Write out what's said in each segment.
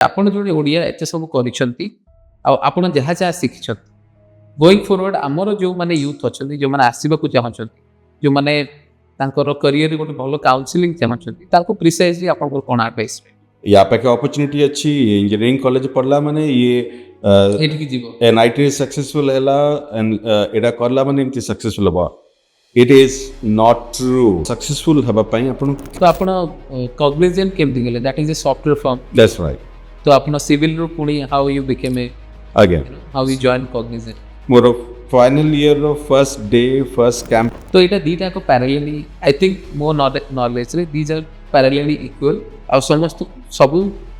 आपण जो ओडिया एत सब कर जहाँ जहाँ शिखी गोइंग फॉरवर्ड आमर जो मैंने यूथ अच्छा जो मैंने आसवाक चाहते जो मैंने करियर गोटे भल काउनसिलिंग चाहते प्रिसाइजली आप कौन एडवाइस या पाखे अपॉर्चुनिटी अच्छी इंजीनियरिंग कॉलेज पढ़ला माने ये एनआईटी सक्सेसफुल हैला एंड एडा करला माने इमती सक्सेसफुल होबा it is not true successful हबा पई आपण तो आपण कॉग्निजेंट केमती गेले that is a software firm that's right तो आपण सिविल रो पुणी how you became a again how you join Cognizant मोर फाइनल ईयर रो फर्स्ट डे फर्स्ट कैंप तो एटा दीटा को parallelly I think more knowledge रे दीज आर पैरेलली इक्वल आ समस्त सब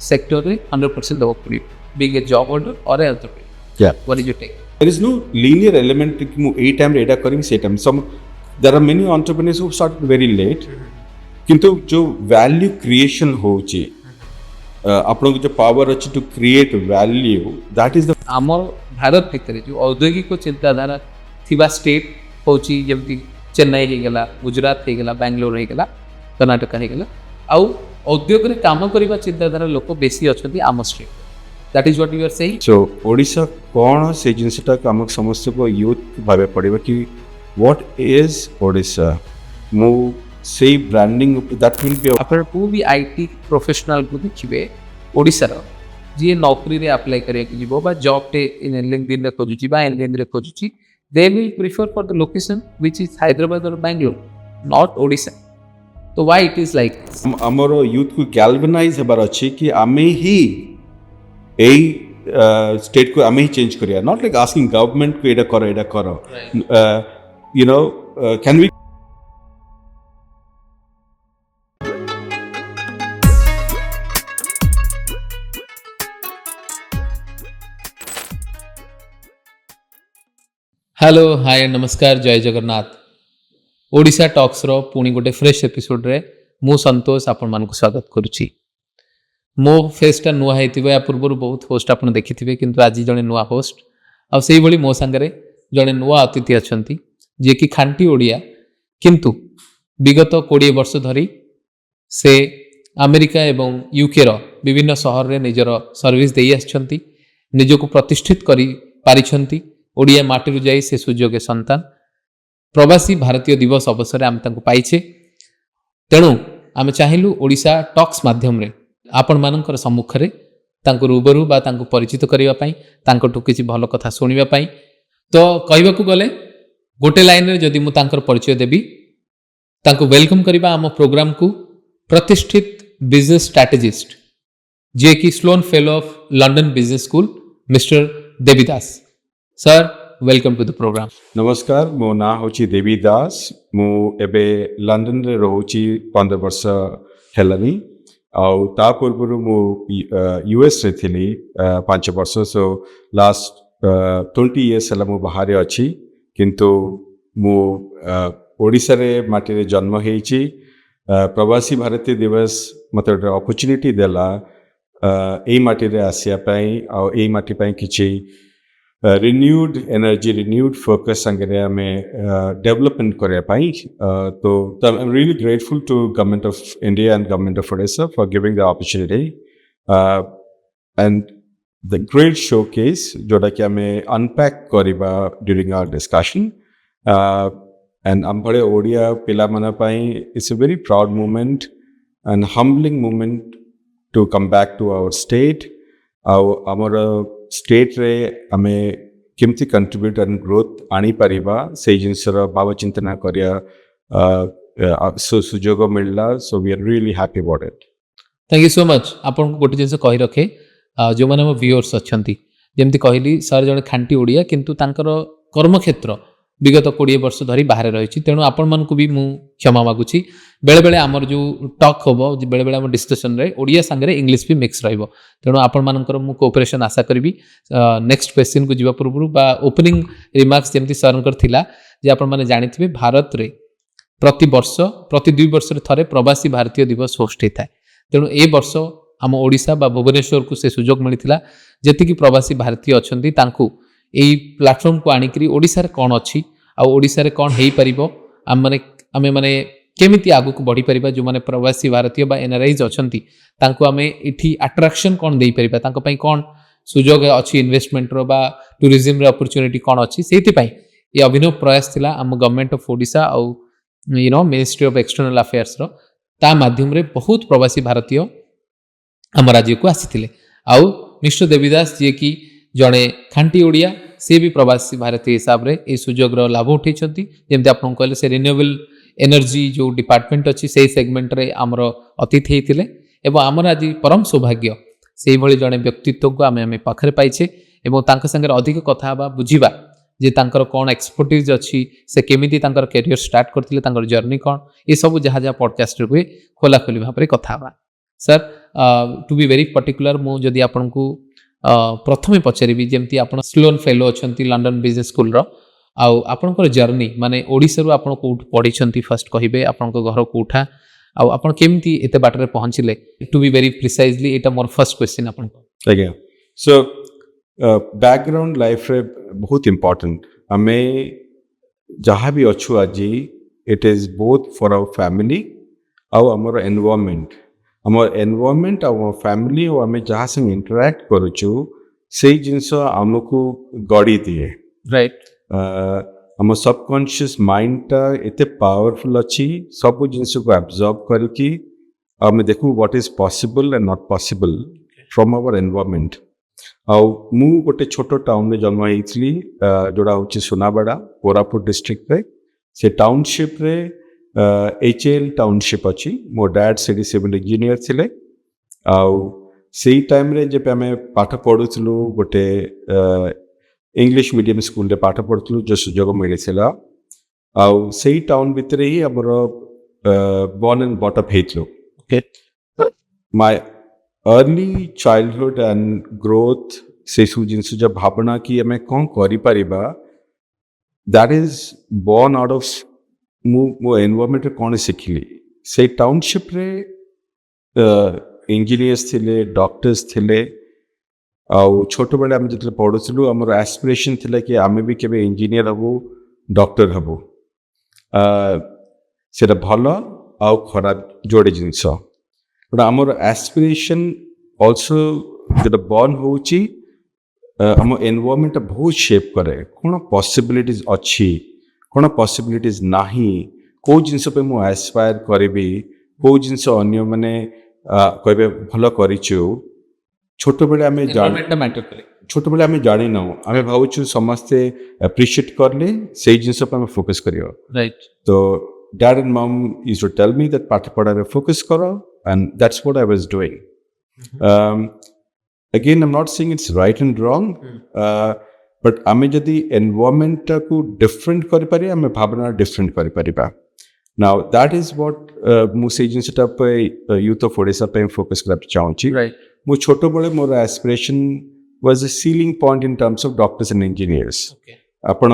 सेक्टर रे 100% दबक पड़ी बीइंग ए जॉब होल्डर और ए एंटरप्रेन्योर या what is your take there is no linear element कि मु ए टाइम रे एटा करिंग से time some there are many entrepreneurs who start very late किंतु जो वैल्यू क्रिएशन होची आपन जो पावर अछि to create value that is the आमर भारत भितर जो औद्योगिक चिंताधारा थिबा स्टेट होची जेमति चेन्नई हे गेला गुजरात हे गेला बेंगलोर हे गेला कर्नाटक हे गेला आउ औद्योग रे काम करिबा चिंताधारा लोक बेसी अछंती आम state that is what you are saying so Odisha कोन से जिनसटा काम समस्त को यूथ भाबे पड़िबा कि व्हाट इज ओडिशा मु से ब्रांडिंग दैट विल बी अपन को भी आईटी प्रोफेशनल को देखिबे ओडिसा रो जे नौकरी रे अप्लाई करे कि जीवो बा जॉब टे इन लिंक्डइन रे खोजुची बा एनलिन रे खोजुची they will prefer for the location which is Hyderabad और बेंगलोर नॉट ओडिशा तो व्हाई इट इज लाइक हमरो यूथ को गैल्वेनाइज हेबार अछि कि आमे ही ए स्टेट को आमे ही चेंज करिया नॉट लाइक आस्किंग गवर्नमेंट को एडा करो you know can we hello hi नमस्कार जय जगन्नाथ ओडिशा टॉक्स रो पुणी गोटे फ्रेश एपिसोड रे मु संतोष आपण मानक स्वागत करुछि मो फेसटा नुआ हेतिबे या पूर्व बहुत होस्ट आपण देखिथिबे किंतु आज जने नुआ होस्ट आ सेही भली मो संगरे जने नुआ अतिथि अछंती जे कि खांटी ओडिया किंतु विगत 20 वर्ष धरी से अमेरिका एवं यूके रो विभिन्न शहर रे निजर सर्विस देई आछंती निजको प्रतिष्ठित करी पारिछंती ओडिया माटी रु जाई से सुजोगे संतान प्रवासी भारतीय दिवस अवसर आम तांको पाइछे तेणु आम चाहिलु ओडिशा टॉक्स माध्यम रे आपण मानकर सम्मुख रे तांको रूबरू बा तांको परिचित करिवा पई तांको किछि भलो कथा सुनिवा पई तो कहबा को गले गोटे लाइन रे जदि मु तांकर परिचय देबी तांको वेलकम करिबा आम प्रोग्राम को प्रतिष्ठित बिजनेस स्ट्रैटेजिस्ट जे कि Sloan fellow of London business school mister Debi Das sir welcome to the programme नमस्कार मो ना होची देवी दास मु एबे लंडन रे रहूची 15 वर्ष हेलानी आउ ता पूर्व मु यूएस रे थिली 5 वर्ष सो लास्ट 20 इयर्स हला मु बाहर अछि किंतु मु ओडिसा रे माटी रे जन्म हेची प्रवासी भारतीय दिवस मते अपॉर्चुनिटी देला एई माटी रे आसिया पई आ एई माटी पई किछि renewed energy, renewed focus संगे में development करे पाई तो I'm really grateful to Government of India and Government of Odisha for giving the opportunity and the great showcase जोड़ा कि हमें unpack करिबा during our discussion and हम बड़े ओडिया पिला मना पाई it's a very proud moment and humbling moment to come back to our state our state रे आमे केमती कंट्रीब्यूट एंड ग्रोथ आनी परिबा से जिनसर बाबा चिंतना करिया सुजोग मिलला so we are really happy about it thank you so much आपन गोटे जिनस कहि रखे जो माने हम व्यूअर्स अछंती जेमती कहली सर जने खांटी ओडिया किंतु तांकर कर्म क्षेत्र विगत 20 वर्ष धरी बाहर रही तेणु आपण मन को भी मु क्षमा मागुची बेले बेले आमर जो टॉक होबो बेले बेले हम डिस्कशन रे ओडिया संगे इंग्लिश भी मिक्स रहइबो तेणु आपण मानकर मु कोऑपरेशन आशा करबी नेक्स्ट क्वेश्चन को जीवा पूर्व बा ओपनिंग रिमार्क्स जेमती सरनकर थिला जे आपण माने जानिथिबे भारत रे प्रति 2 वर्ष रे थरे प्रवासी भारतीय दिवस होस्ट हेता तेणु ए वर्ष हम ओडिशा बा भुवनेश्वर को से सुजोग मिलिथिला जेति कि प्रवासी भारतीय अछंती तांकू एई प्लेटफॉर्म को आनिकरी ओडिसा रे कोन अछि आ ओडिसा रे कोन हेई परिबो आमे माने केमिति आगु को बढ़ी परिबा जो माने प्रवासी भारतीय बा एनआरआईज अछंती तांको आमे इठी अट्रैक्शन कोन देई परिबा तांको पई कोन सुजोग अछि इन्वेस्टमेंट रो बा टूरिज्म रे अपॉर्चुनिटी कोन अछि सेति पई ये अभिनव प्रयास थिला हम गवर्नमेंट ऑफ ओडिशा और मिनिस्ट्री ऑफ एक्सटर्नल अफेयर्स रो ता माध्यम रे बहुत प्रवासी भारतीय आम राज्य को आसीथिले आउ मिस्टर देवीदास जी की जड़े खांटी ओडिया सी भी प्रवासी भारतीय हिसाब रे ए सुजोग रो लाभ उठेछंती जेमते आपन कहले से रिन्यूएबल एनर्जी जो डिपार्टमेंट अच्छी से सेगमेंट रे आमर अतिथि होते एवं आमर आज परम सौभाग्य से भली जड़े व्यक्तित्व को आम पाखे पाइछे एवं तांक संगे अधिक कथा बुझा जे तांकर कौन एक्सपर्टीज अच्छी से केमिति तांकर कैरियर स्टार्ट करथिले तांकर जर्नी कौन ये सब जहाँ जहाँ पॉडकास्ट हुए खोला खोली भाव में कथा बा sir to be very particular मु जदि आपन को प्रथमे पचारि जमती आप स्लोन फेलो अच्छा लंडन बिजनेस स्कूल रो आउ आपनकर जर्नी माने ओडिसा रो आपण कोठ पढी छंती फर्स्ट कहिबे आपनकर घर कोठा आउ आपण केमिति एते बाटरे पहुंचिले to be very precisely Etah more first question आपन को आज्ञा सो बैकग्राउंड लाइफ रे बहुत इंपोर्टेंट हमें जहाँ भी अच्छु आज it is both for our family आउ हमर एनवायरनमेंट आउ फैमिली और हमें जहाँ संग इंटरैक्ट करूछु से जिंस हमको गड़ी दिए राइट हम सबकॉन्शियस माइंड टा एते पावरफुल अच्छी सब जिनस को एब्जॉर्ब करके आम देखू what is possible and not possible from our environment आउ मु गोटे छोटो टाउन रे जन्म होइछली जोड़ा होची सुनाबड़ा कोरापुट डिस्ट्रिक्ट रे से टाउनशिप रे एचएल टाउनशिप अच्छी मो डैड सिटी सिविल इंजीनियर थिले आउ सेही टाइम रे जे हमें पाठ पढुथलु गोटे इंग्लिश मीडियम स्कूल रे पाठ पढ़ुथलु जो सुजोग मिले आउ सेही टाउन भितर ही हमर बोर्न एंड बॉट अप हेतलो okay my early childhood and growth से सु जिनस जब भावना की हमें कौन करि परिबा that is born out of मो एनवायरनमेंट रे कौन सिखली से टाउनशिप रे इंजीनियर्स थिले डॉक्टर्स थिले आउ छोट बेले आम जो पढ़ुलु आम एस्पिरेशन थिला कि आम भी केबे इंजीनियर हबु डॉक्टर हबु सेटा भल आउ खराब जोड़े जिनस बट आमर एस्पिरेशन ऑल्सो जो बर्न होची आम एनवायरनमेंट बहुत शेप करे कौन पॉसिबिलिटीज अच्छी कौन पॉसिबिलिटीज नाही को जिनस पे मु एस्पायर करिबी को जिनस अन्य माने कहबे भल करिछु छोट बेले आम छोट बेले आम जानी ना आम भावुँ समस्ते एप्रिशिएट करले से जिनस पे फोकस करियो राइट तो dad and mom used to tell me that पाठ पढ़ा रे फोकस करो and that's what I was doing again I am not saying it's right and wrong but आम जदि एनवायरनमेंट को डिफरेंट कर पारे आम भावना डिफरेंट कर परिबा नाउ दैट इज व्हाट मु से जिनसटा पे यूथ ऑफ ओडिशा पे फोकस करब चाहूची राइट मु छोटो बड़े मोर aspiration was a ceiling point in terms of doctors and engineers आपण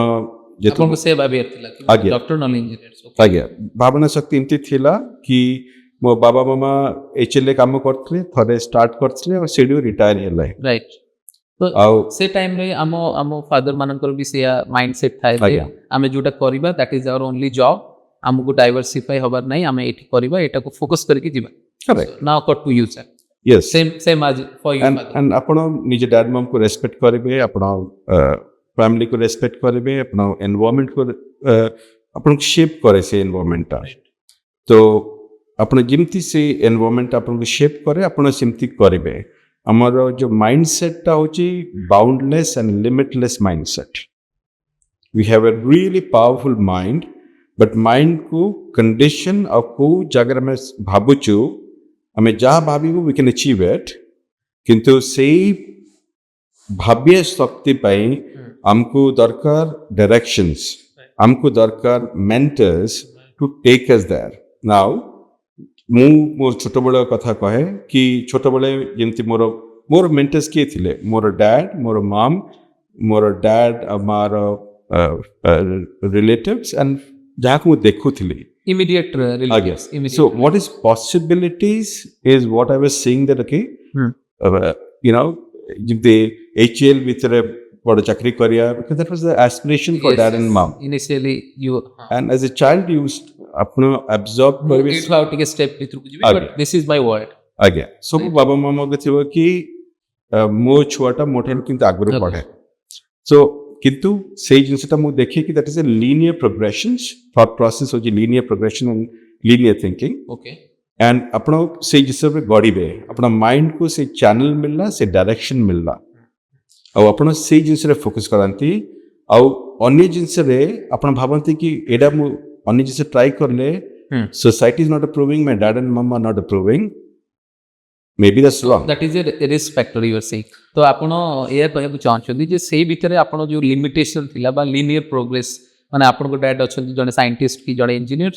जेतो से भाबियर थिला कि डॉक्टर नॉन इंजीनियर्स आज्ञा भावना शक्ति एमती थिला कि मो बाबा मामा एचएल काम करथले थरे स्टार्ट करथले और सेडियो रिटायर हेले राइट तो से टाइम रे आम फादर मानकर भी से माइंडसेट थाए आमे जोटा करबा that is our only job हमको डाइवर्सिफाई हबार नहीं आमे एठी करबा एटा को फोकस करके जीवा correct now cut to you sir yes same आज फॉर यू एंड आपण निजे डैड मम को रेस्पेक्ट करबे आपण फैमिली को रेस्पेक्ट करबे आपण एनवायरनमेंट को आपण शेप करे से एनवायरनमेंट तो आपण जिमती से एनवायरनमेंट आपण को शेप करे आपण सिमती करबे हमर जो माइंडसेट ता होची boundless and limitless mindset we have a really powerful mind but mind को कंडीशन ऑफ को जगह में भाबुचु हमें जहाँ भाविबू वी कैन अचीव इट किंतु से भाव्य शक्ति पाई हमको दरकार डायरेक्शंस हमको दरकार mentors to take us there now मु मोर छोट बड़ कथा कहे कि छोट बड़े जमती मोर मेंटर्स किए थिले मोर डैड हमार रिलेटिव्स एंड जहाँ को देखु थिले immediate relatives so what is possibilities is what I was saying that okay you know the HL with a bada chakri kariya because that was the aspiration for yes, dad and mom initially you and as a child you ଆପଣ absorb କରିବେ ଏଇଠୁ ଆଉ ଟିକେ step ଭିତରକୁ ଯିବି ଆଜ୍ଞା। But this is my word. ଆଜ୍ଞା ସବୁ ବାବା ମାମାଙ୍କୁ ଥିବ କି ମୋ ଛୁଆଟା ମୋ ଠାରୁ କିନ୍ତୁ ଆଗରୁ Okay. ପଢେ ସୋ କିନ୍ତୁ ସେଇ ଜିନିଷଟା ମୁଁ ଦେଖେ କି that is a linear progression thought process ହେଉଛି linear progression and linear thinking okay and ଆପଣ ସେଇ ଜିନିଷରେ ଗଢ଼ିବେ ଆପଣ ମାଇଣ୍ଡକୁ ସେ ଚ୍ୟାନେଲ ମିଳିଲା ସେ ଡାଇରେକ୍ସନ ମିଳିଲା ଆଉ ଆପଣ ସେଇ ଜିନିଷରେ ଫୋକସ୍ କରନ୍ତି ଆଉ ଅନ୍ୟ ଜିନିଷରେ ଆପଣ ଭାବନ୍ତି କି ଏଇଟା ମୁଁ ଅନ୍ୟ ଜିନିଷ ଟ୍ରାଏ କଲେ society is not approving my dad and mom are not approving maybe that's wrong that is a risk factor you are saying ତ ଆପଣ ଏଇଆ କହିବାକୁ ଚାହୁଁଛନ୍ତି ଯେ ସେଇ ଭିତରେ ଆପଣ ଯେଉଁ ଲିମିଟେସନ୍ ଥିଲା ବା ଲିନିୟର ପ୍ରୋଗ୍ରେସ୍ ମାନେ ଆପଣଙ୍କ ଡ୍ୟାଡ୍ ଅଛନ୍ତି ଜଣେ ସାଇଣ୍ଟିଷ୍ଟ କି ଜଣେ ଇଞ୍ଜିନିୟର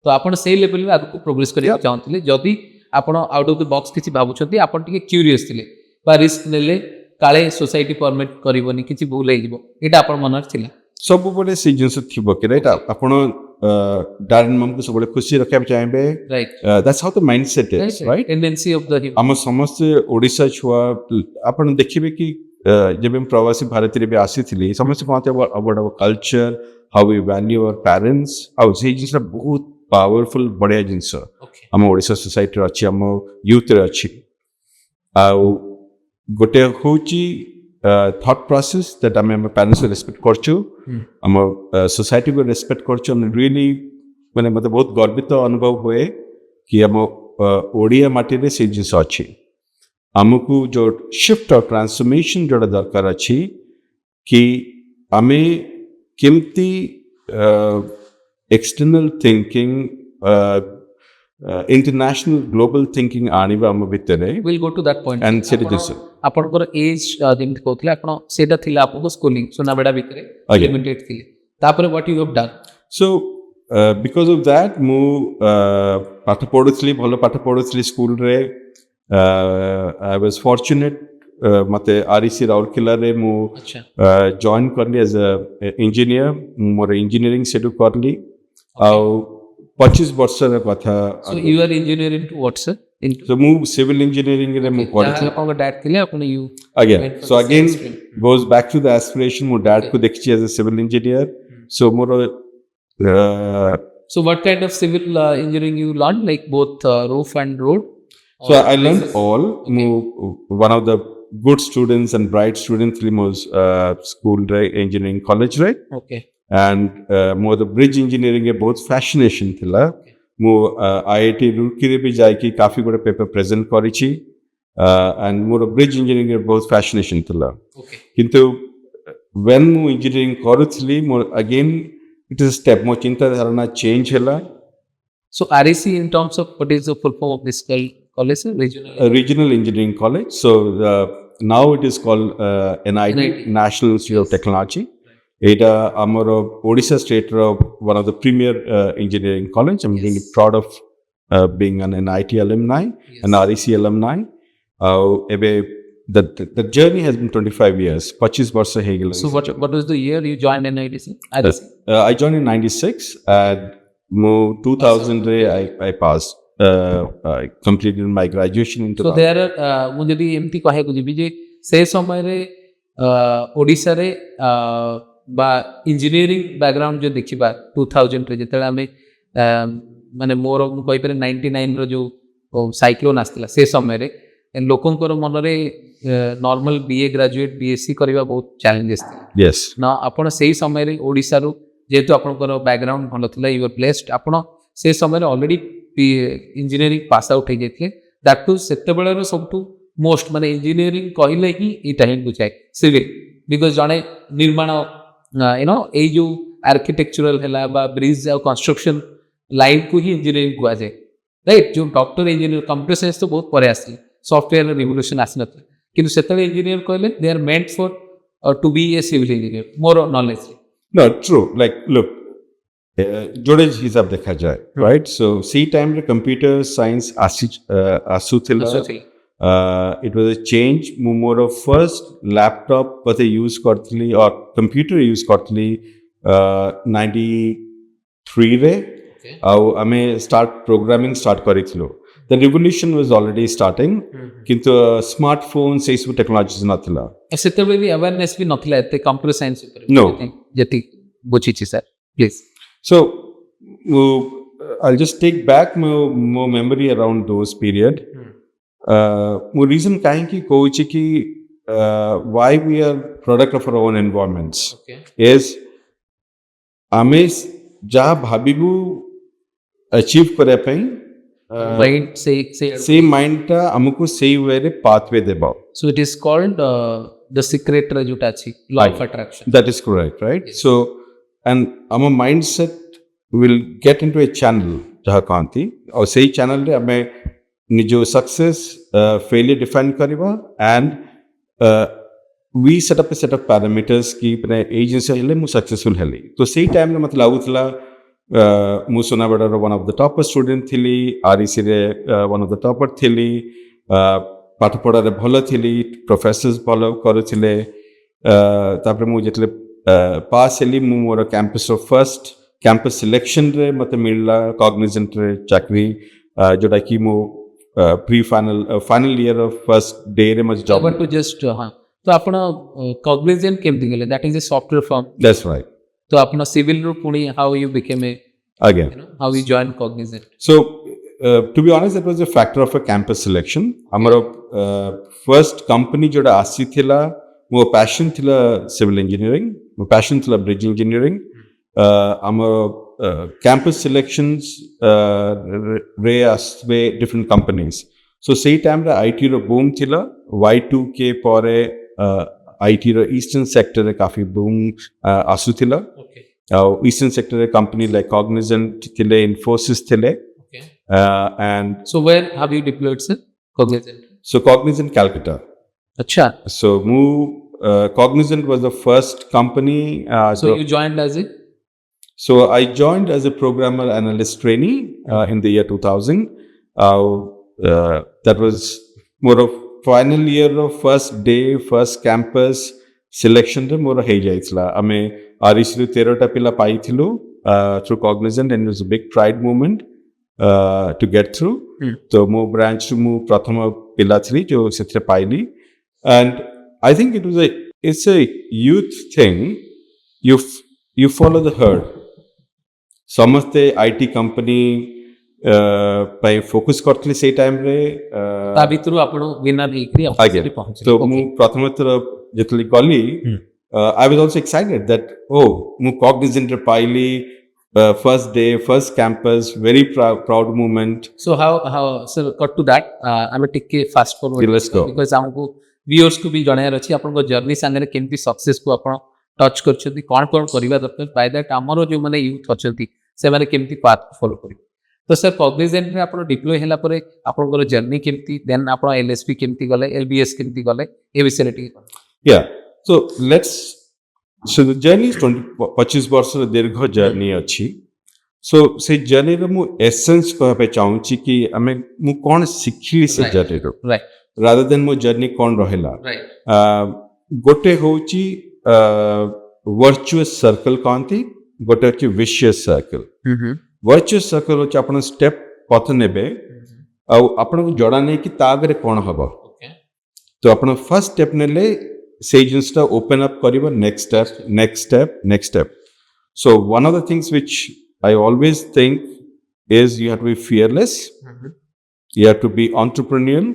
ତ ଆପଣ ସେଇ ଲେଭେଲରେ ଆଗକୁ ପ୍ରୋଗ୍ରେସ୍ କରିବାକୁ ଚାହୁଁଥିଲେ ଯଦି ଆପଣ ଆଉଟ୍ ଅଫ୍ ଦ ବକ୍ସ କିଛି ଭାବୁଛନ୍ତି ଆପଣ ଟିକେ କ୍ୟୁରିୟସ୍ ଥିଲେ ବା ରିସ୍କ ନେଲେ କାଳେ ସୋସାଇଟି ପରମିଟ୍ କରିବନି କିଛି ଭୁଲ ହେଇଯିବ ଏଇଟା ଆପଣ ମନରେ ଥିଲା ସବୁବେଳେ ସେଇ ଜିନିଷ ଥିବ କି ରାଇଟ୍ ଆପଣ ଡାଡ୍ ଆଣ୍ଡ ମମ୍କୁ ସବୁବେଳେ ଖୁସି ରଖିବାକୁ ଚାହିଁବେ right that's how the mindset is right tendency of the ଆମ ସମସ୍ତେ ଓଡ଼ିଶା ଛୁଆ ଆପଣ ଦେଖିବେ କି ଯେବେ ମୁଁ ପ୍ରବାସୀ ଭାରତୀୟରେ ବି ଆସିଥିଲି ସମସ୍ତେ କହନ୍ତି about our culture how we value our parents ଆଉ ସେଇ ଜିନିଷଟା ବହୁତ ପାୱାରଫୁଲ୍ ବଢ଼ିଆ ଜିନିଷ ଆମ ଓଡ଼ିଶା ସୋସାଇଟିରେ ଅଛି ଆମ ୟୁଥରେ ଅଛି ଆଉ ଗୋଟେ ହେଉଛି thought process that ଆମେ ଆମ ପ୍ୟାରେଣ୍ଟସ୍କୁ ରେସ୍ପେକ୍ଟ କରୁଛୁ ଆମ ସୋସାଇଟିକୁ ରେସ୍ପେକ୍ଟ କରୁଛୁ ଆମେ ରିଏଲି ମାନେ ମୋତେ ବହୁତ ଗର୍ବିତ ଅନୁଭବ ହୁଏ କି ଆମ ଓଡ଼ିଆ ମାଟିରେ ସେଇ ଜିନିଷ ଅଛି ଆମକୁ ଯେଉଁ ଶିଫ୍ଟ ଆଉ ଟ୍ରାନ୍ସଫର୍ମେସନ୍ ଯେଉଁଟା ଦରକାର ଅଛି କି ଆମେ କେମିତି external thinking international global thinking ଆଣିବା ଆମ ଭିତରେ we'll go to that point and ସେଠି ଜିନିଷ ଆପଣଙ୍କର ଏଜ୍ ଯେମିତି କହୁଥିଲେ ଆପଣ ସେଇଟା ଥିଲା ଆପଣଙ୍କ ସ୍କୁଲିଂ ସୁନାବେଡ଼ା ଭିତରେ ଆଜ୍ଞା। ଲିମିଟେଡ୍ ଥିଲେ ତାପରେ what you have done so because of that ମୁଁ ପାଠ ପଢ଼ୁଥିଲି ଭଲ ପାଠ ପଢ଼ୁଥିଲି ସ୍କୁଲରେ I was fortunate ମୋତେ REC ରାଉରକେଲାରେ ମୁଁ ଆଚ୍ଛା ଜଏନ୍ କଲି ଏଜ୍ ଏ ଇଞ୍ଜିନିୟର ମୋର ଇଞ୍ଜିନିୟରିଂ ସେଠୁ କଲି ଆଉ 25 ବର୍ଷର କଥା so you are engineer into what sir into so ମୁଁ ସିଭିଲ ଇଞ୍ଜିନିୟରିଂରେ ମୁଁ ପଢ଼ିଥିଲି ଆପଣଙ୍କ ଡ୍ୟାଡ୍ ଥିଲେ ଆପଣ you ଆଜ୍ଞା went for so the again same stream. goes back to the aspiration ମୋ ଡ୍ୟାଡକୁ ଦେଖିଛି as a civil engineer so ମୋର so what kind of civil engineering you learned like both roof and road so I learned all ମୁଁ one of the good students and bright students ଥିଲି ମୋ school ରେ engineering college ରେ okay and ମୋର bridge engineering ରେ ବହୁତ fascination ଥିଲା ମୁଁ IIT ରୁର୍କିରେ ବି ଯାଇକି କାଫି ଗୋଟେ ପେପର ପ୍ରେଜେଣ୍ଟ କରିଛି and ମୋର bridge engineering ରେ ବହୁତ fascination ଥିଲା okay କିନ୍ତୁ when ମୁଁ engineering କରୁଥିଲି ମୋର again it is a step ମୋ ଚିନ୍ତାଧାରଣା change ହେଲା so REC in terms of what is the full form of this college sir? regional engineering college so now it is called NIT National Institute of Technology এটা ଆମର Odisha ଷ୍ଟେଟ୍ର one of the premier engineering college I'm really proud of being an NIT alumni an REC alumni ଆଉ ଏବେ the journey has been 25 years 25 ବର୍ଷ ହେଇଗଲା so what was the year you joined NIT sir? REC I joined in 96 and ମୁଁ 2000 ରେ I passed I completed my graduation in so there ମୁଁ ଯଦି ଏମିତି କହିବାକୁ ଯିବି ଯେ ସେ ସମୟରେ ଓଡ଼ିଶାରେ বা ଇଞ୍ଜିନିୟରିଂ ବ୍ୟାକଗ୍ରାଉଣ୍ଡ ଯଦି ଦେଖିବା 2000ରେ ଯେତେବେଳେ ଆମେ ମାନେ ମୋର ମୁଁ କହିପାରେ 99ର ଯେଉଁ ସାଇକ୍ଲୋନ୍ ଆସିଥିଲା ସେ ସମୟରେ ଲୋକଙ୍କର ମନରେ ନର୍ମାଲ BA ଗ୍ରାଜୁଏଟ୍ BSc କରିବା ବହୁତ ଚ୍ୟାଲେଞ୍ଜେସ୍ ଥିଲା yes ନା ଆପଣ ସେଇ ସମୟରେ ଓଡ଼ିଶାରୁ ଯେହେତୁ ଆପଣଙ୍କର ବ୍ୟାକଗ୍ରାଉଣ୍ଡ ଭଲ ଥିଲା ୟୁ ଆର୍ ବ୍ଲେସ୍ଡ ଆପଣ ସେ ସମୟରେ ଅଲରେଡ଼ି ଇଞ୍ଜିନିୟରିଂ ପାସ୍ ଆଉଟ୍ ହେଇଯାଇଥିଲେ ଦ୍ୟାଟ୍ ଟୁ ସେତେବେଳର ସବୁଠୁ ମୋଷ୍ଟ ମାନେ ଇଞ୍ଜିନିୟରିଂ କହିଲେ ହିଁ ଏଇଟା ହିଁ ବୁଝାଏ ସିଭିଲ୍ ବିକଜ ଜଣେ ନିର୍ମାଣ ଏଇ ଯେଉଁ ଆର୍କିଟେକ୍ଚରାଲ ହେଲା ବା ବ୍ରିଜ୍ ଆଉ କନଷ୍ଟ୍ରକ୍ସନ୍ ଲାଇନ୍କୁ ହିଁ ଇଞ୍ଜିନିୟରିଂ କୁହାଯାଏ ରାଇଟ୍ ଯେଉଁ ଡକ୍ଟର ଇଞ୍ଜିନିୟର କମ୍ପ୍ୟୁଟର ସାଇନ୍ସ ତ ବହୁତ ପରେ ଆସିଲେ ସଫ୍ଟୱେୟାର ରିଭଲ୍ୟୁସନ୍ ଆସିନଥିଲା କିନ୍ତୁ ସେତେବେଳେ ଇଞ୍ଜିନିୟର କହିଲେ they are meant for to be a civil engineer ମୋର ନଲେଜରେ no true like look जोड़े हिसाब देखा जाए राइट सो सी टाइम रे कंप्यूटर साइंस आसुथिला इट वाज अ चेंज मु मोर फर्स्ट लैपटॉप पते यूज करथली और कंप्यूटर यूज करथली 93 रे आउ आमे स्टार्ट प्रोग्रामिंग स्टार्ट करिथिलो the revolution was already starting किंतु स्मार्टफोन से सब टेक्नोलॉजीज नथिला सेतेबे भी अवेयरनेस भी नथिला एते कंप्यूटर साइंस ऊपर No. जति बुझिछि sir please So, I'll just take back more memory around those period. More reason kahinki kohuchi ki why we are product of our own environments. Okay. is ame jaha bhabibu achieve kare pai Mind say से mind टा हमको सही वे रे pathway देबा. so it is called the secret जोटा अछि law of attraction. That is correct, right? Yes. So, and our mindset will get into a channel जहाँ कांति और सही channel रे हमें निजो success failure define करिबा and we set up a set of parameters की अपने agency हेले मु successful हेली. तो सही time रे मतलब आउतला मु सोनाबेडार one of the topper student थिली, REC रे one of the topper थिली, पाठ पढ़ारे भल थिली, professors भल करुथिले. तापरे मु जेतले पास हेली मु मोर campus row first campus selection रे मते मिलला कॉग्निजेंट रे चाकरी जोटा कि मु pre final year of first day रे मज job. I want to just हाँ तो आपण cognizant केमती गेले that is a software firm. That's right. तो आपण civil रो पुणी how you became a Again. how you joined cognizant. So to be honest, that was a factor of a campus selection. Amaro first company जोटा आसी थिला मो passion थिला civil engineering, मो passion थिला bridge engineering. Amaro campus selections रे आसवे different companies. So same time रे IT row boom थिला Y2K परे IT रो eastern sector रे काफी boom आसु थिला. Okay. Eastern sector रे company like Cognizant थिले, Infosys थिले. Okay. And So where have you deployed sir? Cognizant. so Cognizant Calcutta. अच्छा. So Cognizant was the first company. So you joined as a So I joined as a programmer analyst trainee in the year 2000. That was more of final year of first day, first campus selection रे मोर हे जाइतला. आमे REC रो 13 टा पिला पाइथिलु through Cognizant, and it was a big pride moment to get through. तो मो branch मु प्रथम पिला three जो सेथरे पाइली. And I think it's a youth thing. You follow the herd. समस्ते IT कंपनी पे फोकस करथले से टाइम रे ता भितरु आपण विनर हेकरी ऑफिस रे पहुंचे. तो मु प्रथम थर जतली गली I was also excited that mu Cognizant रे पाइली first day, first campus, very proud moment. So how sir cut to that I'm take fast forward. Let's go. Because हमको viewers को भी जणायर अछि आपण को जर्नी संगे केमती सक्सेस को आपण टच करछथि कोन कोन करिवा दरकार बाय दैट हमरो जो माने यूथ अछथि से माने केमती पाथ फॉलो करि. तो सर कॉग्निजेंट रे आपण डिप्लॉय होला परे आपण को जर्नी केमती देन आपण LSP केमती गले LBS केमती गले ए विषय रे. Yeah, so the journey is 25 वर्ष दीर्घ जर्नी अछि. So से जर्नी रे मु एसेंस कहबे चाहूची कि हमें मु कोन सिखली से जर्नी रो, राइट, rather than मो जर्नी कोन रहेला. राइट. गोटे होची वर्चुअस सर्कल कांति, गोटे होची विशियस सर्कल. वर्चुअस सर्कल होची आपण स्टेप पथ नेबे आ आपण को जडा नै कि तागरे कोन हबो. ओके. तो आपण फर्स्ट स्टेप नेले से जिंसटा ओपन अप करिबो next step, next step, next step. So one of the things which I always think is you have to be fearless, you have to be entrepreneurial,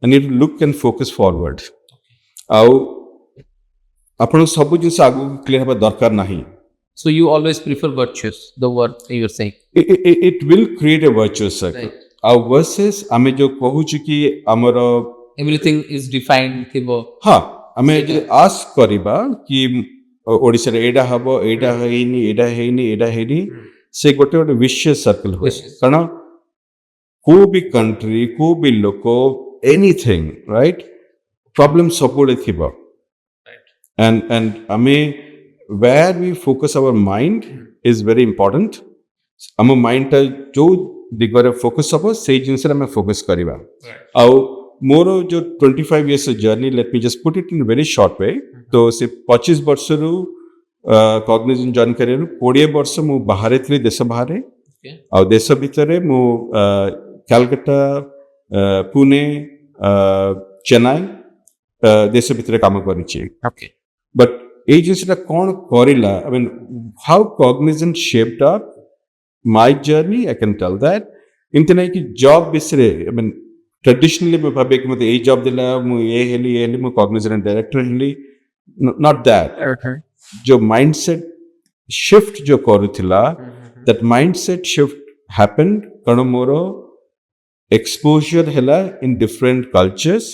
and you have to look and focus forward. आउ आपण सब जिंस आगु clear हबा दरकार नाही. So you always prefer virtuous, the word you are saying. It will create a virtuous circle. Right. आउ versus आमे जो कहूची कि हमरो Everything is defined थिबो. हाँ आमे जे आस करिबा कि ओडिसा रे एडा हबो, एडा हेइनी, एडा हेइनी, एडा हेइनी, से गोटे गोटे विशियस सर्कल हो. कारण को भी कंट्री, को भी लोको, एनीथिंग, राइट, प्रॉब्लम सबुडे थिबो. And where we focus our mind is very important. आम माइंड टा जो दिगरे फोकस हबो से जिंस रे हमें फोकस करिबा. आउ मोर जो 25 years journey, let me just put it in very short way. तो से 25 वर्ष रु कॉग्निजेंट जॉइन करियरु 20 वर्ष मु बाहरे थली, देश बाहरे. आ देश भितरे मु कलकत्ता, पुणे, चेन्नई देश भितरे काम करिछि. Okay. बट ए जिंसटा कोन करिला, I mean how Cognizant shaped up my journey, I can tell that. एमती नहीं कि जॉब बिसरे, I mean traditionally मैं भावे कि मते ए जॉब दिला मु ए हेली मु कॉग्निजेंट डायरेक्टर हेली, not that. जो mindset shift जो करूथिला, that mindset shift happened कारण मोरो exposure hela in different cultures,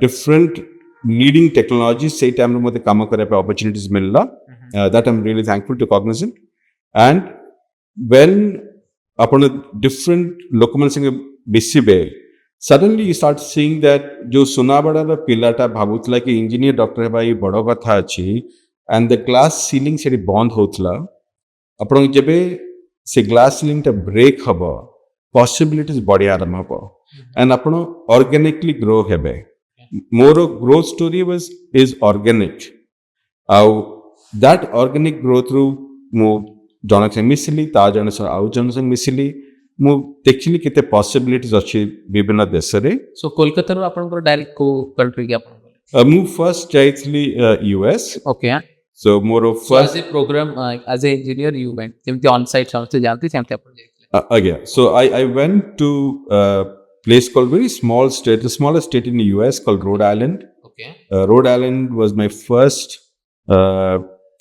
different leading technologies. Say time रे मते काम करे पे opportunities मिलला, that I'm really thankful to Cognizant. And when upon a different लोकमन संगे मिसिबे, suddenly you start seeing that जो सुना बड़ा रा पिलाटा भाबुतला कि इंजीनियर डॉक्टर है भाई बड़ो कथा अछि, and the glass ceiling सेडी बंद होतला, आपण जेबे से glass ceiling टा break हबो, possibilities बड़ी आरंभ हबो, and आपण organically grow हेबे. More growth story is organic. That organic growth through मु जन संग मिसिली, ता जन संग आउ जन संग मिसिली, मु देखिली केते possibilities अछि विभिन्न देश रे. सो कोलकाता रो आपन को डायरेक्ट को कंट्री के आपन मु फर्स्ट जाइतली US. Okay. So more of first as a program as a engineer you went जेमति ऑन साइट समझते जानते सेमते आपन जाइतले. Again, so I went to a place called very small state, the smallest state in the US called Rhode Island. Okay. Rhode Island was my first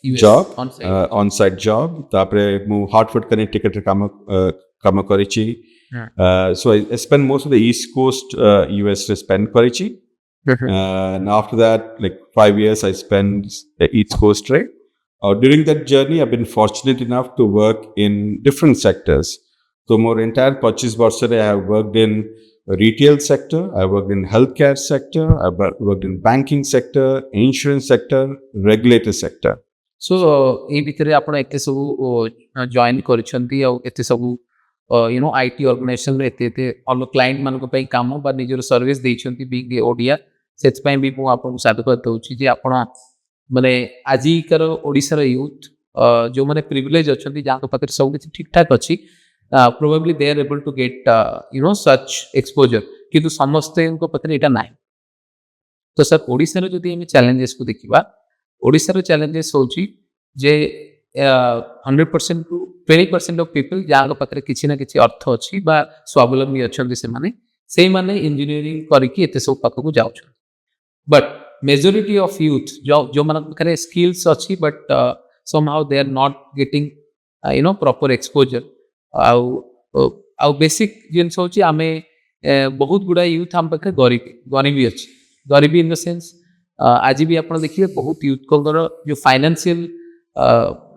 US job, on-site. on-site job. तापरे मु Hartford Connecticut रे काम करिछि. So I spent most of the East Coast US रे spend करिछि. And after that, like 5 years, I spent the East Coast right. During that journey, I've been fortunate enough to work in different sectors. So more entire purchase bursary, I have worked in retail sector, I worked in healthcare sector, I worked in banking sector, insurance sector, regulator sector. सो ए भितरे आपण एते सब join करिसंती आ एते सब you know IT organisation रे एते all client मानको पई काम बा निजर सर्विस देइछंती बिग ओडिया सेट पई भी मु आपन साधुवाद दउछि जे आपण माने आजिकर ओडिसा रो यूथ जो माने प्रिविलेज अछंती जाको पाकर सब किछ ठीक ठाक अछि, probably they are able to get you know such exposure, किंतु समस्त को पत्र एटा नाही. तो सर ओडिसा रो जदी हम चैलेंजेस को देखिबा, ओडिसा रो चैलेंजेस होची जे 100% टू 20% ऑफ पीपल जाको पाकर किछि ना किछि अर्थ अछि बा स्वावलंबी अछंती से माने इंजीनियरिंग करिकि एते सब पाक को जाउछ. बट मेजॉरिटी ऑफ यूथ जो मन पाखरे स्किल्स अच्छी but somehow they are not getting you know proper exposure. आउ बेसिक जिनस होची आमे बहुत गुडा यूथ हम पाखे गरीबी अच्छी, गरीबी इन द सेंस आज भी आप देखिए बहुत यूथ को जो फाइनेंशियल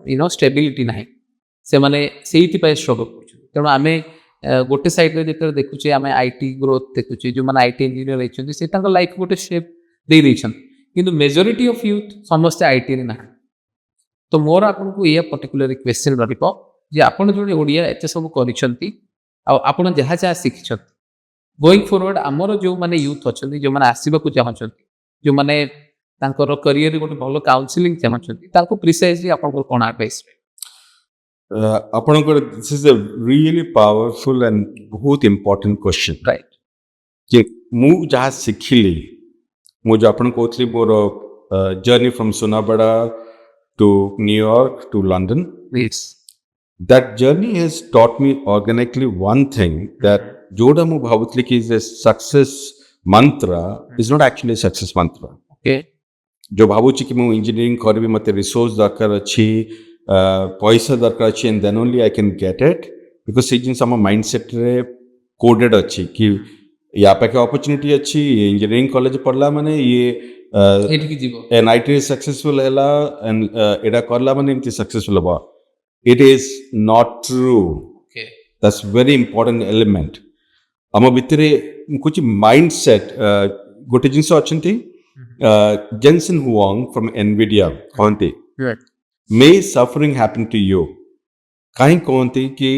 यू नो स्टेबिलिटी ना से माने सेठी पाए स्ट्रगल कर. तेणु आमे गोटे साइड रे जेते देखुचे आमे आईटी ग्रोथ देखुचे, जो माने आईटी इंजीनियर रहछन से तांको लाइफ गोटे शेप दे दैछन, किंतु मेजॉरिटी ऑफ यूथ समस्त आईटी रे ना. तो मोर आपन को ये पर्टिकुलर क्वेश्चन रहिबो जे आपन जोडे ओडिया एते सब करिसंती आ आपन जहा जहा शिखिसंती गोइंग फॉरवर्ड हमर जो माने यूथ अछंती, जो माने आसीबा को चाहछंती, जो माने तांकर करियर गोटे भलो काउंसलिंग चाहछंती, तांको प्रिसाइजली आपन को कोन एडवाइस आपन को this is a really powerful and बहुत इंपोर्टेंट क्वेश्चन. राइट. जे मु जहा सिखिली, मु जो आपन कोथली मोर journey from Sunabeda to New York to London. Yes. That journey has taught me organically one thing, that joda mu bhavutli ki is a success mantra is not actually a success mantra. Okay. जो भावुची कि मु engineering करबी मते resource दरकार अछि, पैसा दरकार अछि, and then only I can get it, because से जिन सम माइंडसेट रे कोडेड अछि कि या पाके अपॉर्चुनिटी अछि, इंजीनियरिंग कॉलेज पढ़ला माने ये एठी जीवो NIT सक्सेसफुल हैला एंड एडा करला माने इमति सक्सेसफुल बा. It is not true. Okay. That's very important element. हम भितरे कुछ माइंडसेट गोटे जिंस अछंती जेनसन हुआंग फ्रॉम एनवीडिया कहंती may suffering happen to you. काहे कहंती कि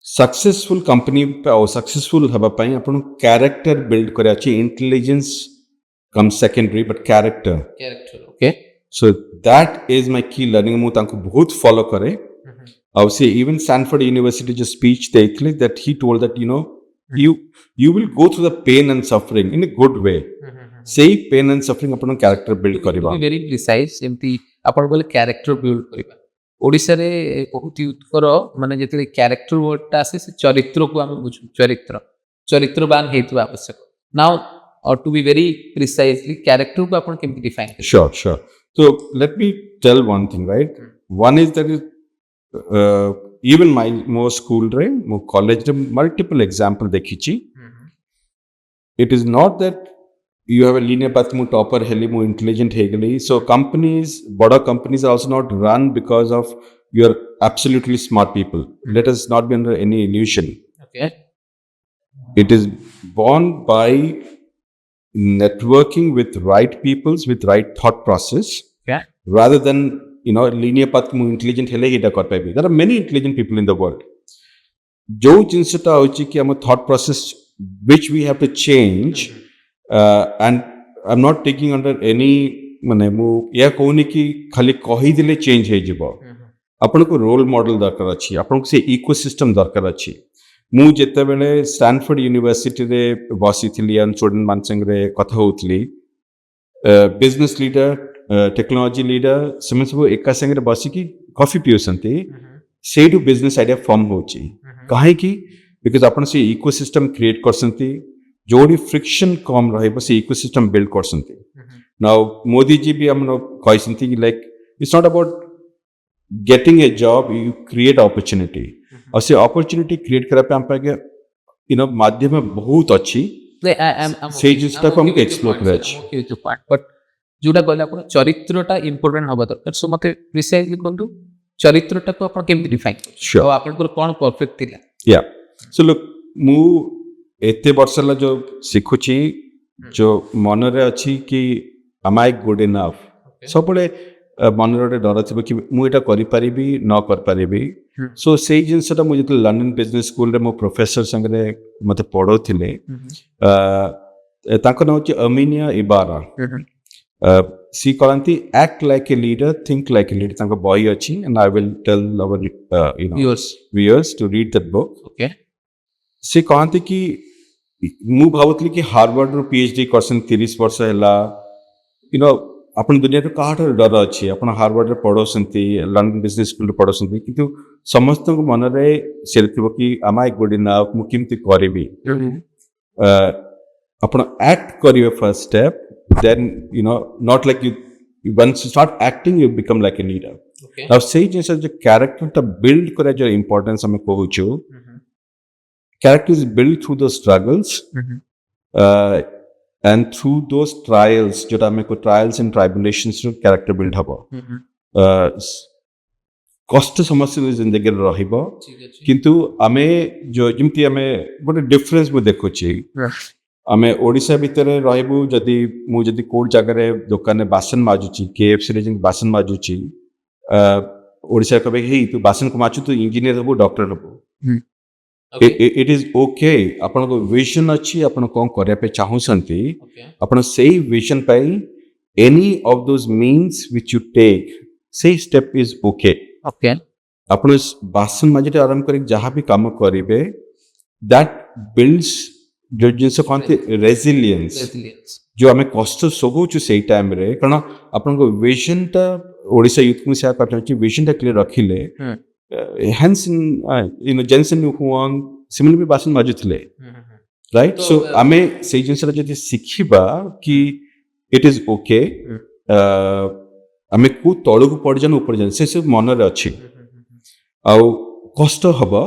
सक्सेसफुल कंपनी और सक्सेसफुल हबा पई अपन कैरेक्टर बिल्ड करे अछि. Intelligence comes secondary, but character. Okay. So that is my key learning. मु तांको बहुत follow करे. I would say even Stanford University जो speech देखले, that he told that you know you will go through the pain and suffering in a good way. Say pain and suffering upon character build करिबा. Very precise. एमती अपन बोले character build करिबा. ओडिशा रे बहुत यूथकर माने जेते कैरेक्टर वर्डटा आसे से चरित्र को हम बुझु चरित्रवान हेतु आवश्यक नाउ और to be very precisely character को आपण केमति डिफाइन कर Sure. So let me tell one thing, right? One is that even my mo school re, mo college re multiple example dekhichi. It is not that you have a linear path, mu topper heli, mu intelligent hegeli. So companies, border companies are also not run because of you're absolutely smart people. Let us not be under any illusion. Okay. It is born by networking with right peoples with right thought process. Yeah. Rather than linear path mu intelligent hele hita kar paibi. There are many intelligent people in the world. Jo jinsata hochi ki am thought process which we have to change. And I'm not taking under any mane mu ya kohuni ki khali kahi dile change he jibo. Apanku role model darkar achi, apanku se ecosystem darkar achi. ମୁଁ ଯେତେବେଳେ Stanford ୟୁନିଭର୍ସିଟିରେ ବସିଥିଲି ଆଉ student ମାନଙ୍କ ସାଙ୍ଗରେ କଥା ହେଉଥିଲି business leader technology leader ସେମାନେ ସବୁ ଏକା ସାଙ୍ଗରେ ବସିକି କଫି ପିଉଛନ୍ତି ସେଇଠୁ ବିଜନେସ୍ ଆଇଡିଆ ଫର୍ମ ହେଉଛି କାହିଁକି ବିକଜ ଆପଣ ସେ ଇକୋସିଷ୍ଟମ କ୍ରିଏଟ୍ କରୁଛନ୍ତି ଯୋଉଠି ଫ୍ରିକ୍ସନ୍ କମ୍ ରହିବ ସେ ଇକୋସିଷ୍ଟମ ବିଲ୍ଡ କରୁଛନ୍ତି ନାଉ ମୋଦିଜୀ ବି ଆମର କହିଛନ୍ତି କି like it's not about getting a job you create opportunity और से अपॉर्चुनिटी क्रिएट करा पे हम पाएंगे माध्यम बहुत अच्छी से जिसटा को हमको एक्सप्लोर करा अछि बट जोटा कहले आपण चरित्रटा इंपोर्टेंट हबा दरकार सो मते प्रिसाइजली कोंतु चरित्रटा को आपण केमति डिफाइन Sure. तो आपण को कोन परफेक्ट थिला या सो लुक मु एते वर्षला जो सिखुची जो मन रे अछि कि am I good enough सबले मन रे डर थी कि मुझे करें न कर सो से जिनसा मुझे लंडन बिजनेस स्कूल रे मो प्रोफेसर संगे मत पढ़ौले ना हूँ अमिनिया इबारा सी कहती act like a leader think like a leader बही अच्छी and I will tell our viewers to read that book सी कहती कि मु भावुली कि हार्वर्ड रू पीएचडी करसन 30 वर्ष है आपण दुनिया कहाँ डर अच्छी आप हार्वर्ड रे पढ़ौती लंडन बिजनेस स्कूल रे पढ़ौती किंतु समस्त मन में से कि आम आई गुड इनफ मु केमती करी आप एक्ट करेंगे first step then not like you once you start acting you become like a leader अब से जिन जो कैरेक्टर बिल्ड करे जो इंपोर्टेंस हमें कहूँ character is build through the struggles and through those trials जोटा हमें को trials and tribulations row character build हबो कष्ट समस्या जिंदगी रे रहइबो किंतु आमे जो जिमती आमे गोटे डिफरेंस मु देखुची आमे ओडिसा भीतर रहइबु जदी मु जदी कोड जगह रे दुकान में बासन माजुची केएफसी रे जिन बासन माजुची ओडिसा कबे हे तू बासन को माचु तू इंजीनियर हबो डॉक्टर हबो इट इज ओके आपण को विजन अच्छी आपण कौन करे पे चाहूसंती आपण सेही विजन पाई any of those means which you take से स्टेप इज ओके आपण बासन माजटे आराम कर जहाँ भी काम करेंगे दैट बिल्ड्स जो जिनस कहते रेजिलियंस जो आम कष्ट सोचु से टाइम रे कारण आपण विजन टा ओडिशा यूथ को से कहते विजन टा क्लियर रखिले हैंसन जेनसन हुआंग सिमिल भी बासन माजुले राइट सो आमे से जिनस जदि शिखिबा कि इट इज ओके आमे को तळु को पड़ जान ऊपर जान से सब मन रे अछि आउ कष्ट हबो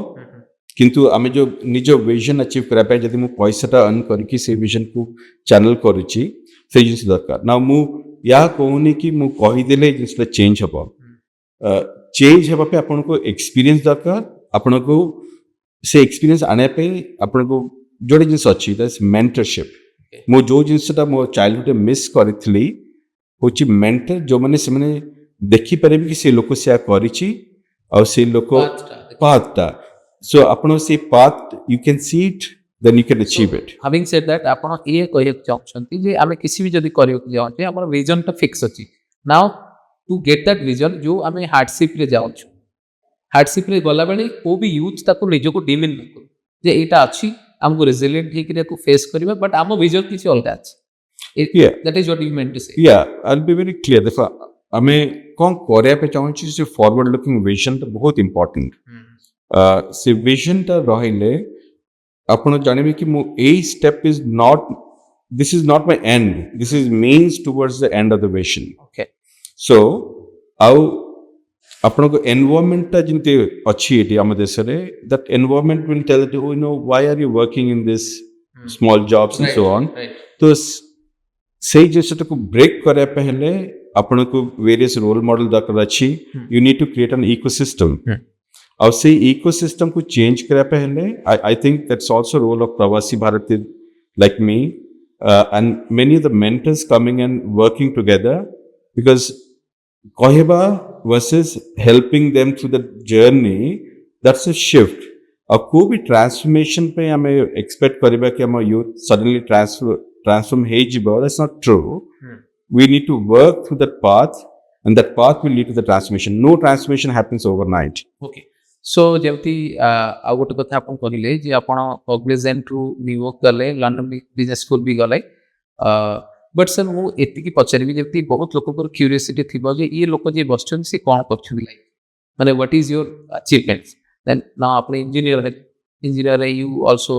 किंतु आमे जो निज विजन अचीव करा पे जदि मु पैसाटा अर्न करके से विजन को चैनल करूची से जिनस दरकार ना मु या कहूनी कि मु कहि देले जिनस चेंज हबो चेंज हेबा पे आपन को एक्सपीरियंस दरकार आपन को से एक्सपीरियंस आने पे आपन को जोड़े जिनस अच्छी दैट्स मेंटरशिप मो जो जिनसटा मो चाइल्डहुड मिस करथिली होची मेंटर जो माने से माने देखि परबे कि से लोक से करिछि और से लोक पाथटा सो आपन से path you can see it then you can achieve it having said that आपन ये कहि चाहछंती जे आमे किसी भी जदी करियो जाउछे हमर विजन टा फिक्स अछि now to get that vision जो आम हार्डशिप रे जाऊँ हार्डशिप रे गला बेले को भी यूथ ताको निज को डिमिन न करू जे एटा अछि हमको रेजिलिएंट हे कि को फेस करबा बट आम विजन किसी अलग अछि that is what you meant to say I will be very clear देखो ଆମେ କ'ଣ କରିବା ପାଇଁ ଚାହୁଁଛୁ ସେ ଫରୱାର୍ଡ ଲୁକିଂ ଭିଜନଟା ବହୁତ ଇମ୍ପୋର୍ଟାଣ୍ଟ। ସେ ଭିଜନଟା ରହିଲେ ଆପଣ ଜାଣିବେ କି ମୁଁ ଏଇ step is not this is not my end, this is means towards the end of the vision. So ଆଉ ଆପଣଙ୍କ ଏନଭାୟରମେଣ୍ଟଟା ଯେମିତି ଅଛି ଏଠି ଆମ ଦେଶରେ, that environment will tell you no why are you working in this small jobs and so on। ତ ସେଇ ଜିନିଷଟାକୁ ବ୍ରେକ୍ କରିବା ପାଇଁ ହେଲେ ଆପଣଙ୍କୁ ଭେରିୟସ୍ ରୋଲ୍ ମଡେଲ୍ ଦରକାର ଅଛି। You need to create an ecosystem. ଆଉ ସେଇ ଇକୋସିଷ୍ଟମ୍କୁ ଚେଞ୍ଜ କରିବା ପାଇଁ ହେଲେ I think that's also role of ପ୍ରବାସୀ ଭାରତୀୟ ଲାଇକ୍ ମି and many of the mentors coming and working together, because କହିବା versus helping them through the journey, that's a shift। ଆଉ କୋଉ ବି ଟ୍ରାନ୍ସଫର୍ମେସନ୍ ପାଇଁ ଆମେ ଏକ୍ସପେକ୍ଟ କରିବା କି ଆମ ୟୁଥ୍ ସଡନଲି transform ହେଇଯିବ, that's not true। we need to work through that path and that path will lead to the transformation। no transformation happens overnight। okay, so ଯେମିତି ଆଉ ଗୋଟେ କଥା ଆପଣ କହିଲେ ଯେ ଆପଣ କଗ୍ନିଜେଣ୍ଟରୁ ନ୍ୟୁୟର୍କ ଗଲେ, ଲଣ୍ଡନ ବିଜନେସ୍ ସ୍କୁଲ ବି ଗଲେ, ବଟ୍ ସାର୍ ମୁଁ ଏତିକି ପଚାରିବି ଯେମିତି ବହୁତ ଲୋକଙ୍କର କ୍ୟୁରିଓସିଟି ଥିବ ଯେ ଇଏ ଲୋକ ଯିଏ ବସିଛନ୍ତି ସେ କ'ଣ କରୁଛନ୍ତି, ଲାଇକ୍ ମାନେ what is your achievements. Then ନା ଆପଣ engineer you also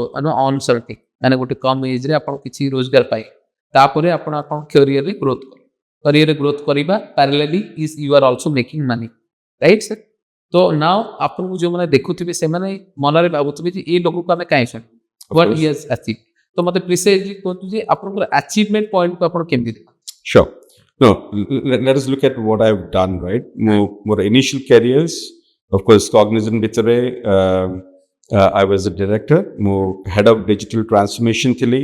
on sorting ମାନେ ଗୋଟେ କମ୍ ଏଜ୍ରେ ଆପଣ କିଛି ରୋଜଗାର ପାଇଲେ, ତାପରେ ଆପଣ ଆପଣ କ୍ୟାରିୟରରେ ଗ୍ରୋଥ୍ କରିବା parallelly is you are also making money, right sir. ତ ନାଓ ଆପଣଙ୍କୁ ଯେଉଁମାନେ ଦେଖୁଥିବେ ସେମାନେ ମନରେ ଭାବୁଥିବେ ଯେ ଏଇ ଲୋକକୁ ଆମେ କାହିଁ ଶୁଣିବୁ, ହ୍ୱାଟ୍ ହି ହାଜ୍ ଆଚିଭ୍। ତ ମୋତେ ପ୍ରିସାଇଜଲି କୁହନ୍ତୁ ଯେ ଆପଣଙ୍କର ଆଚିଭମେଣ୍ଟ ପଏଣ୍ଟକୁ ଆପଣ କେମିତି ଦେଖନ୍ତି? Sure। No, let us look at what I've done, right? More initial careers, of course, Cognizant ଭିତରେ I was a director, more head of digital transformation thili।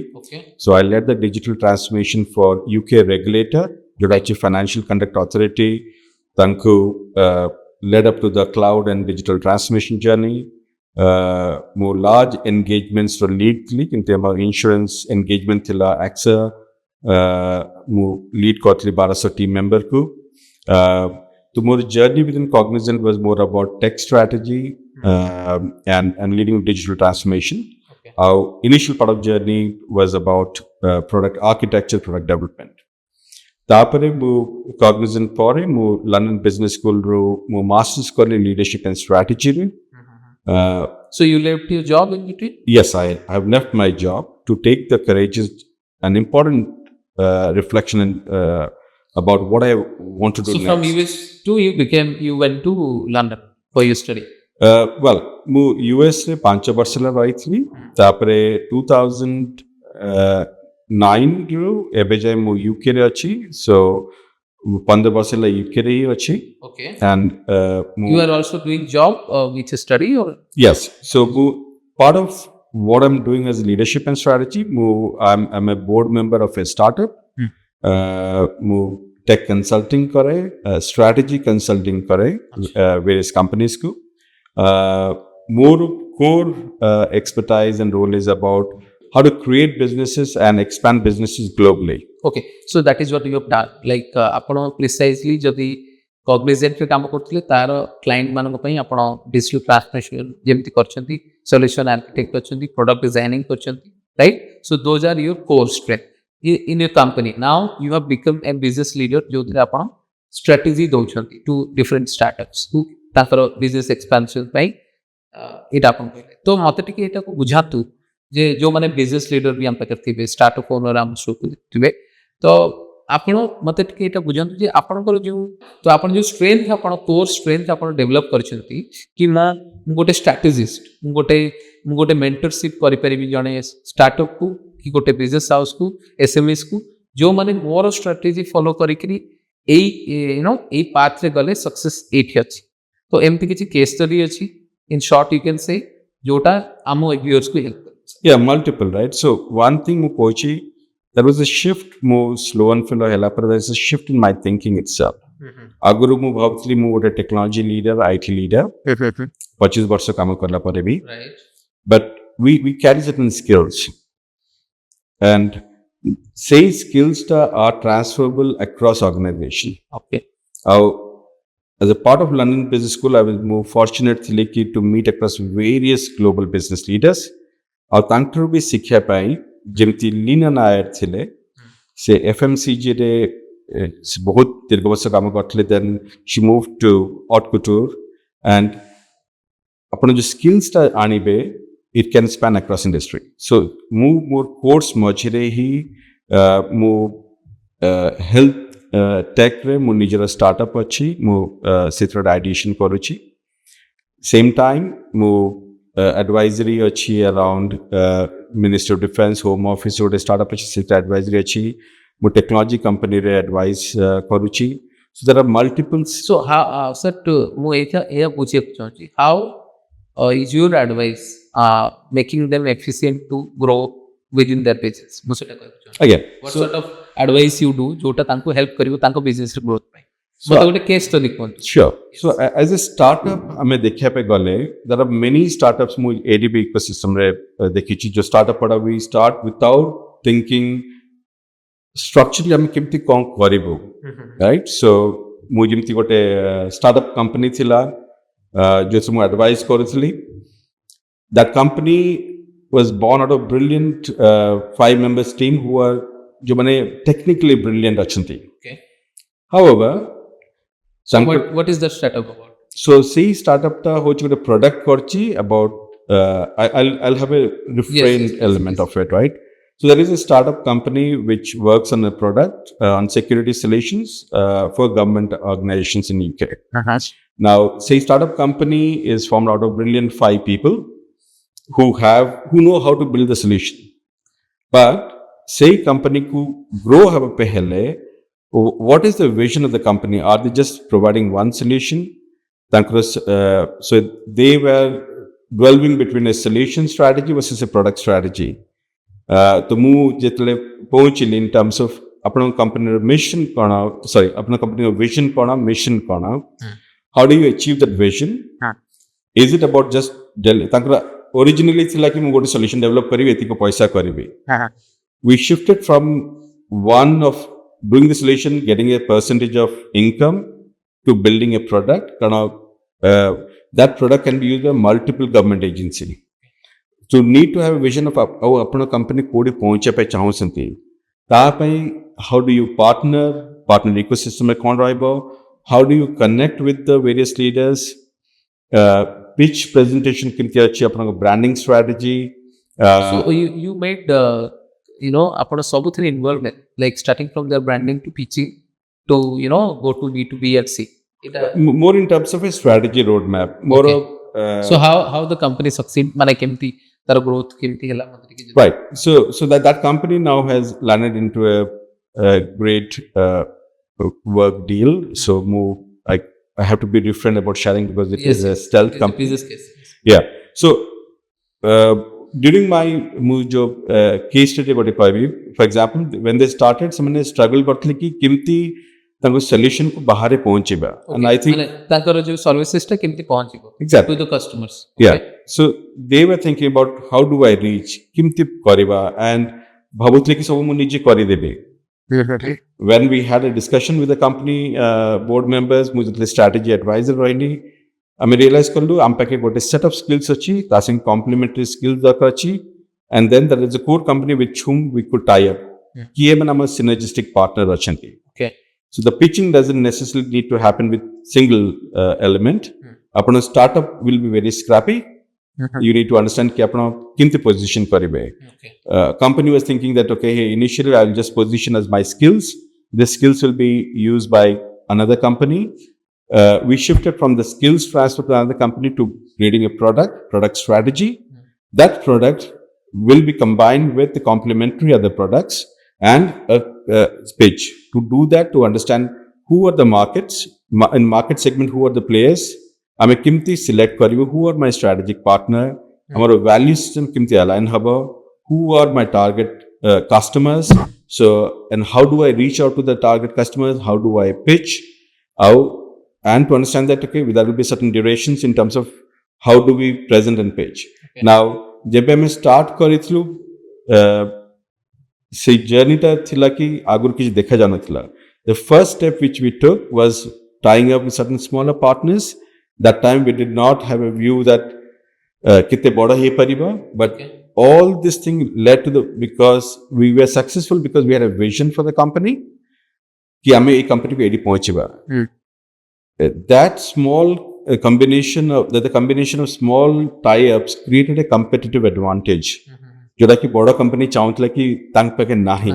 So I led the digital transformation for UK regulator, ଯୋଉଟା ଅଛି Financial Conduct Authority। ତାଙ୍କୁ led up to the cloud and digital transformation journey। more large engagements for lead thili, କିନ୍ତୁ ଆମର insurance engagement ଥିଲା AXA। ମୁଁ lead କରିଥିଲି 1200 team member ku। so more journey within Cognizant was more about tech strategy and leading digital transformation। our initial part of journey was about product architecture, product development। ତାପରେ ମୁଁ Cognizant ପରେ ମୁଁ London Business School ରୁ ମୁଁ Masters କଲି leadership and strategy ରେ। So you left your job in between? Yes, I have left my job to take the courageous and important reflection about what I want to do so next। from US to you went to London for your study? well ମୁଁ US ରେ 5 ବର୍ଷ ହେଲା ରହିଥିଲି। ତାପରେ 2009 ରୁ ଏବେ ଯାଏ ମୁଁ UK ରେ ଅଛି। so 15 ବର୍ଷ ହେଲା UK ରେ ହିଁ ଅଛି। Okay। and you are also doing job with study or? yes, so part of what I'm doing as leadership and strategy, I'm a board member of a startup। ମୁଁ tech consulting करे, strategy consulting करे various companies को। more core expertise and role is about how to create businesses and expand businesses globally। okay, so that is what you have done, like ଆପଣ precisely ଯଦି Cognizantରେ କାମ କରୁଥିଲେ ତାର client ମାନଙ୍କ ପାଇଁ ଆପଣ ଡିଜିଟାଲ ଟ୍ରାନ୍ସଫର୍ମେସନ ଯେମିତି କରିଛନ୍ତି, ସଲ୍ୟୁସନ ଆର୍କିଟେକ୍ଟ ଅଛନ୍ତି, ପ୍ରଡକ୍ଟ ଡିଜାଇନିଂ କରିଛନ୍ତି, right. So those are your core strength in your company। now you have become a business leader ଯୋଉଥିରେ ଆପଣ ଷ୍ଟ୍ରାଟେଜି ଦେଉଛନ୍ତି ଟୁ ଡିଫରେଣ୍ଟ ଷ୍ଟାର୍ଟଅପ୍ସ କୁ ତାଙ୍କର ବିଜନେସ୍ ଏକ୍ସପାନ୍ସନ୍ ପାଇଁ। ଏଇଟା ଆପଣ କହିଲେ, ତ ମୋତେ ଟିକେ ଏଇଟାକୁ ବୁଝାନ୍ତୁ ଯେ ଯେଉଁମାନେ ବିଜନେସ୍ ଲିଡର ବି ଆମ ପାଖରେ ଥିବେ, ଷ୍ଟାର୍ଟଅପ୍ ଓନର ଆମ ସୋକୁ ଥିବେ, ତ ଆପଣ ମୋତେ ଟିକେ ଏଇଟା ବୁଝାନ୍ତୁ ଯେ ଆପଣଙ୍କର ଯେଉଁ ଆପଣ ଯେଉଁ ଷ୍ଟ୍ରେନ୍ଥ ଆପଣ କୋର୍ ଷ୍ଟ୍ରେନ୍ଥ ଆପଣ ଡେଭଲପ୍ କରିଛନ୍ତି କି ନା ମୁଁ ଗୋଟେ ଷ୍ଟ୍ରାଟେଜିଷ୍ଟ, ମୁଁ ଗୋଟେ ମେଣ୍ଟରସିପ୍ କରିପାରିବି ଜଣେ ଷ୍ଟାର୍ଟଅପ୍କୁ କି ଗୋଟେ ବିଜନେସ୍ ହାଉସ୍କୁ, ଏସ୍ଏମ୍ଏସ୍କୁ, ଯେଉଁମାନେ ମୋର ଷ୍ଟ୍ରାଟେଜି ଫଲୋ କରିକିରି ଏଇ ପାଥରେ ଗଲେ ସକ୍ସେସ୍ ଏଇଠି ଅଛି। ତ ଏମିତି କିଛି କେସ୍ ଷ୍ଟଡି ଅଛି in short you can say ଯୋଉଟା ଆମ ଭିଉଅର୍ସକୁ ହେଲ୍ପ କରିବ? yeah, multiple, right? so one thing ମୁଁ କହୁଛି, there was a shift more Sloan Fellow ହେଲା ପରେ there is a shift in my thinking itself। ଆଗରୁ ମୁଁ ଭାବୁଥିଲି ମୁଁ ଗୋଟେ ଟେକ୍ନୋଲୋଜି ଲିଡର, IT ଲିଡର 25 ବର୍ଷ କାମ କଲା ପରେ ବି, but we carry certain skills and say skills are transferable across organization। okay। as a part of London Business School, I was more fortunate to meet across various global business leaders। ଆଉ ତାଙ୍କଠୁ ବି ଶିଖିବା ପାଇଁ ଯେମିତି ଲିନା ନାୟର ଥିଲେ, ସେ FMCG ରେ बहुत दीर्घ वर्ष काम करते then she moved to haute couture and अपन जो skills टा आनिबे it can span across industry so move more course मझिरे ही मु health tech रे मु निजर startup अच्छी मु सिथर ideation करूची same time मु advisory अच्छी around Ministry of Defense Home Office और startup अच्छी सिथर advisory अच्छी मु technology company रे advice करूची so there are multiple so how sir to ମୁଁ ଏଇଟା ବୁଝିବାକୁ ଚାହୁଁଛି how is your advice making them efficient to grow within their business ମୁଁ ସେଟା କହିବାକୁ ଚାହୁଁଛି again what sort of advice you do ଯୋଉଟା ତାଙ୍କୁ help କରିବ ତାଙ୍କ business ରେ growth ପାଇଁ ମୋତେ ଗୋଟେ case study କୁହନ୍ତୁ sure so as a startup ଆମେ ଦେଖିବା ପାଇଁ ଗଲେ there are many startups ମୁଁ ADB ecosystem ରେ ଦେଖିଛି जो startup पड़ा we start without thinking structurally ଆମେ କେମିତି କ'ଣ କରିବୁ right so ମୁଁ ଯେମିତି ଗୋଟେ startup company ଥିଲା जो ମୁଁ advice କରୁଥିଲି that company was born out of brilliant 5 members team who are जो माने technically brilliant अछंती okay however so what is the startup about so see startup ta hochi ଗୋଟେ product करची about I'll have a refrain element of it right so there is a startup company which works on a product on security solutions for government organizations in UK now say startup company is formed out of brilliant 5 people who know how to build the solution but say company ku grow have pehle what is the vision of the company are they just providing one solution so they were dwelling between a solution strategy versus a product strategy तो मु जेतले पहुंचली in terms of upon company mission कोना sorry अपन company vision कोना mission कोना how do you achieve that vision is it about just तांकरा originally थिला कि मु गोटे solution develop करिवे एति को पैसा करिवे we shifted from one of doing the solution getting a percentage of income to building a product kana that product can be used by multiple government agency so need to have a vision of how apna company कोडी पहुंचे पे चाहउसंती ता पई how do you partner ecosystem में कोन रहबो how do you connect with the various leaders pitch presentation किनके अच्छी अपना branding strategy so you made ଆପଣ ସବୁଥିରେ involved like starting from their branding to pitching to go to B2B and C more in terms of a strategy roadmap more okay. So how the company succeed ମାନେ କେମିତି ତାର growth କେମିତି ହେଲା ମତେ ଟିକେ right so that company now has landed into a great work deal so I have to be different about sharing because it is a stealth company business case yeah so during my जो case study गोटे कहबी for example when they started ସେମାନେ struggle करथले कि केमती तांको solution को बाहर पहुंचीबा and I think तांकर जो services टा केमती पहुंचीबो exactly to the customers yeah so they were thinking about how do I reach केमती करिबा and भाबुतले कि सब मु निजे करि देबे when we had a discussion with the company board members मुझे strategy advisor रहनी I realize कलु आम पाके गोटे set of skills अच्छी तासिंग complementary skills दरकार अच्छी and then there is a core company with whom we could tie up किए मन आम synergistic partner अच्छी okay so the pitching doesn't necessarily need to happen with single element अपना startup will be very scrappy you need to understand कि अपना किंते position करिबे company was thinking that okay hey, initially I'll just position as my skills the skills will be used by another company we shifted from the skills transfer to another company to creating a product strategy that product will be combined with the complementary other products and a pitch to do that to understand who are the markets in market segment who are the players ame kimti select karibu who are my strategic partner amaro value system kimti align habo who are my target customers so and how do I reach out to the target customers how do I pitch how and to understand that okay there will be certain durations in terms of how do we present and pitch now jebe me start karithlu से journey ta thila ki agur kichh dekha jana thila the first step which we took was tying up with certain smaller partners that time we did not have a view that kite bada he pariba but all this thing led to because we were successful because we had a vision for the company कि आमे ए company को AD पहुंचबा that small the combination of small tie-ups created a competitive advantage जोटा कि बड़ा company चाहूतला कि तांग पाके नाही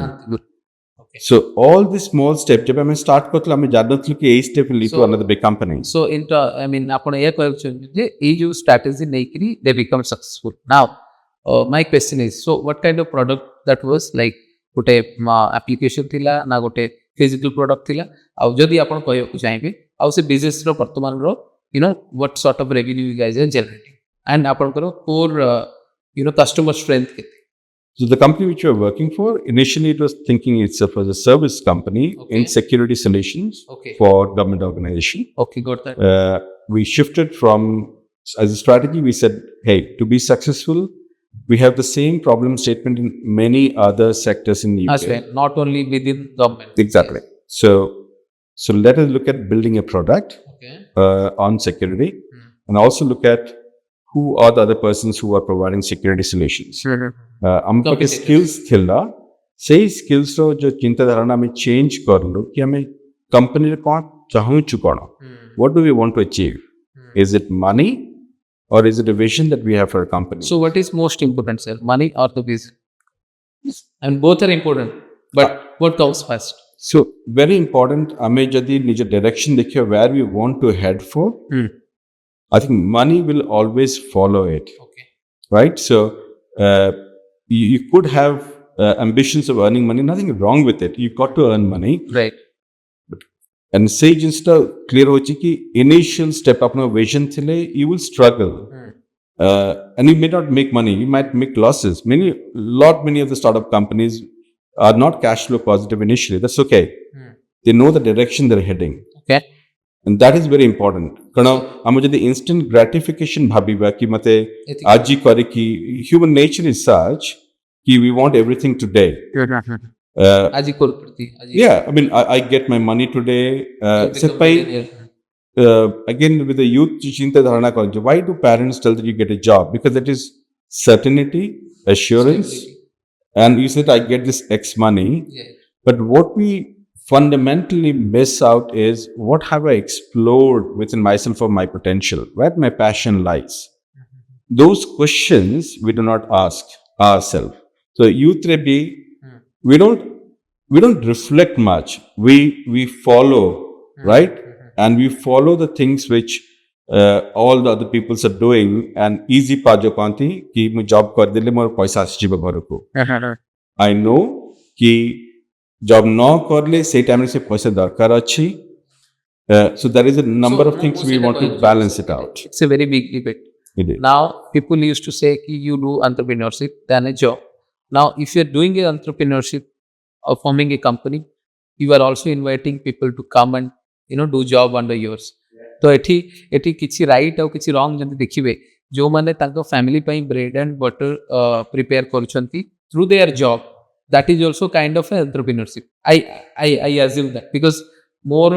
so all the small step जब हमें start करतला हमें जानतलु कि ए step will lead to another big company so into I mean आपण या क्वेश्चन जे ए जो strategy नेकरी they become successful now my question is so what kind of product that was like गोटे application थिला ना गोटे physical product थिला आ जदी आपण कहय को चाहेबे आ से business रो वर्तमान रो you know what sort of revenue you guys are generating and आपण करो core you know customer strength केते So the company which we are working for, initially it was thinking itself as a service company in security solutions for government organization. Okay, got that. We shifted from, as a strategy, we said, hey, to be successful, we have the same problem statement in many other sectors in the UK. As well, not only within government. Exactly. So let us look at building a product on security and also look at who are the other persons who are providing security solutions. हम पाके skills थिला सही skills रो जो चिंता धारणा में change करलो कि हमें company रे कौन चाहूँ चुकाना what do we want to achieve is it money or is it a vision that we have for a company so what is most important sir money or the vision and both are important but what comes first so very important हमें जदी निज direction देखियो where we want to head for I think money will always follow it right so you could have ambitions of earning money nothing wrong with it you got to earn money right and say just clear hochi ki initial step apna vision thile you will struggle and you may not make money you might make losses many of the startup companies are not cash flow positive initially that's okay they know the direction they're heading and that is very important कारण हम जदी instant gratification भाबीबा कि मते आज ही करे कि human nature is such कि we want everything today आज ही कर पड़ती yeah I mean I get my money today set by again with the youth चिंता धारणा कर why do parents tell that you get a job because that is certainty assurance and you said I get this X money but what we fundamentally miss out is what have I explored within myself of my potential, where my passion lies. Those questions we do not ask ourselves. So youth be we don't reflect much. We follow, right? And we follow the things which all the other peoples are doing and easy pa jo kanti ki mu job kar dele mor paisa asjiba gharku. I know ki job न करले से time से पैसा दरकार अछि so there is a number of things we want to balance it out it's a very big debate now people used to say ki you do entrepreneurship than a job now if you are doing a entrepreneurship or forming a company you are also inviting people to come and you know do job under yours तो एठी किछि right और किछि wrong जंती देखिबे जो माने तांको family पई bread and butter prepare करछंती through their job that is also kind of entrepreneurship I assume that because more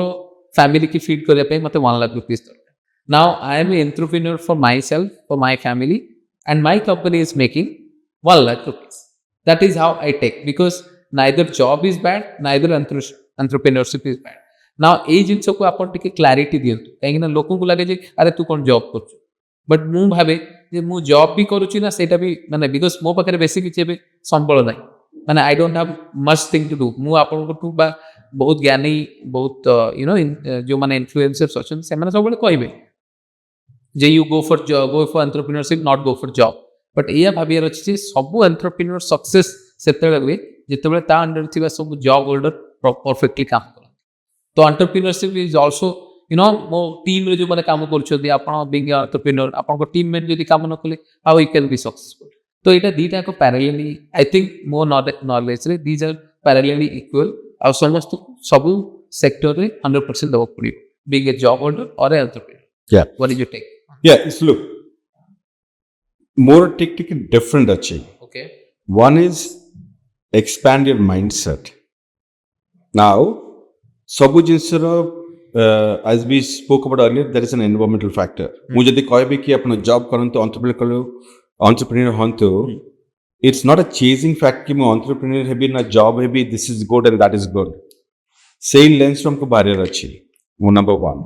family ki feed kare pe mate 1 lakh rupees now I am an entrepreneur for myself for my family and my company is making 1 lakh rupees that is how I take because neither job is bad neither entrepreneurship is bad now ei jinso ko apon tike clarity diyantu kahi na lokon ko lage je are tu kon job korchu but mu bhabe je mu job bi karuchi na seta bi mane because mo pakare बेसी किछि बे संबल नाही माने I don't have much thing to do मु आपन को to बा बहुत ज्ञानी बहुत यू नो जो माने इन्फ्लुएंसर्स अछन से माने सब बळे कहबे जे you go for entrepreneurship not go for job but एया भाबियर अछि जे सब एंटरप्रेन्योर सक्सेस सेते लगबे जेते बळे ता अंडर थिबा सब जॉब होल्डर परफेक्टली काम करन तो entrepreneurship is also you know मो टीम रे जो माने काम करछोदी आपन बिग एंटरप्रेन्योर आपन को टीम में जदी काम न कले how you can be successful तो यहाँ दीटा को parallelly I think more knowledge रे दीज आर पैरेलली इक्वल और समस्त सब सेक्टर रे 100% दबक पड़ी बीइंग ए जॉब होल्डर और entrepreneur what is your take it's look more take different अच्छी okay one is expand your mindset now सब जिंसर as we spoke about earlier there is an environmental factor मु जदी कहबे कि अपन job करंतो entrepreneur honto it's not a chasing fact कि मैं entrepreneur heavy ना job heavy this is good and that is good ସେଇ ଲେନ୍ସ ରୁ ଆମକୁ ବାହାରିବାର ଅଛି ମୋ ନମ୍ବର 1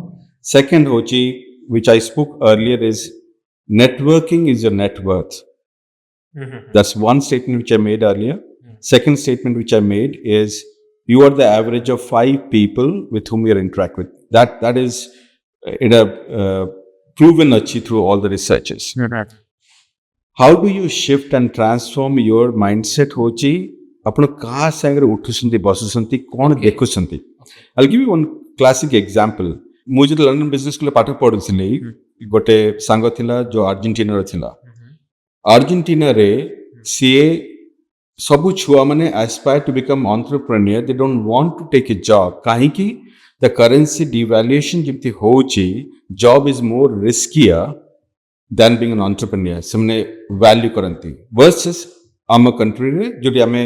ସେକେଣ୍ଡ ହଉଛି which I spoke earlier is networking is your net worth. That's one statement which I made earlier. Second statement which I made is you are the average of 5 people with whom you interact with. That is proven through all the researches. How do you shift and transform your mindset होची आपण का संगे उठुसंती बसुसंती कोन देखुसंती? I'll give you one classic example. मु जे London business school पाठ पढुथिले गोटे सांग थिला जो अर्जेंटीना रो थिला. अर्जेंटीना रे सीए सब छुआ माने aspire to become entrepreneur. They don't want to take a job. काहे कि the currency devaluation जिमती होची job is more riskier than being an entrepreneur. semne value karanti versus am country re jodi ame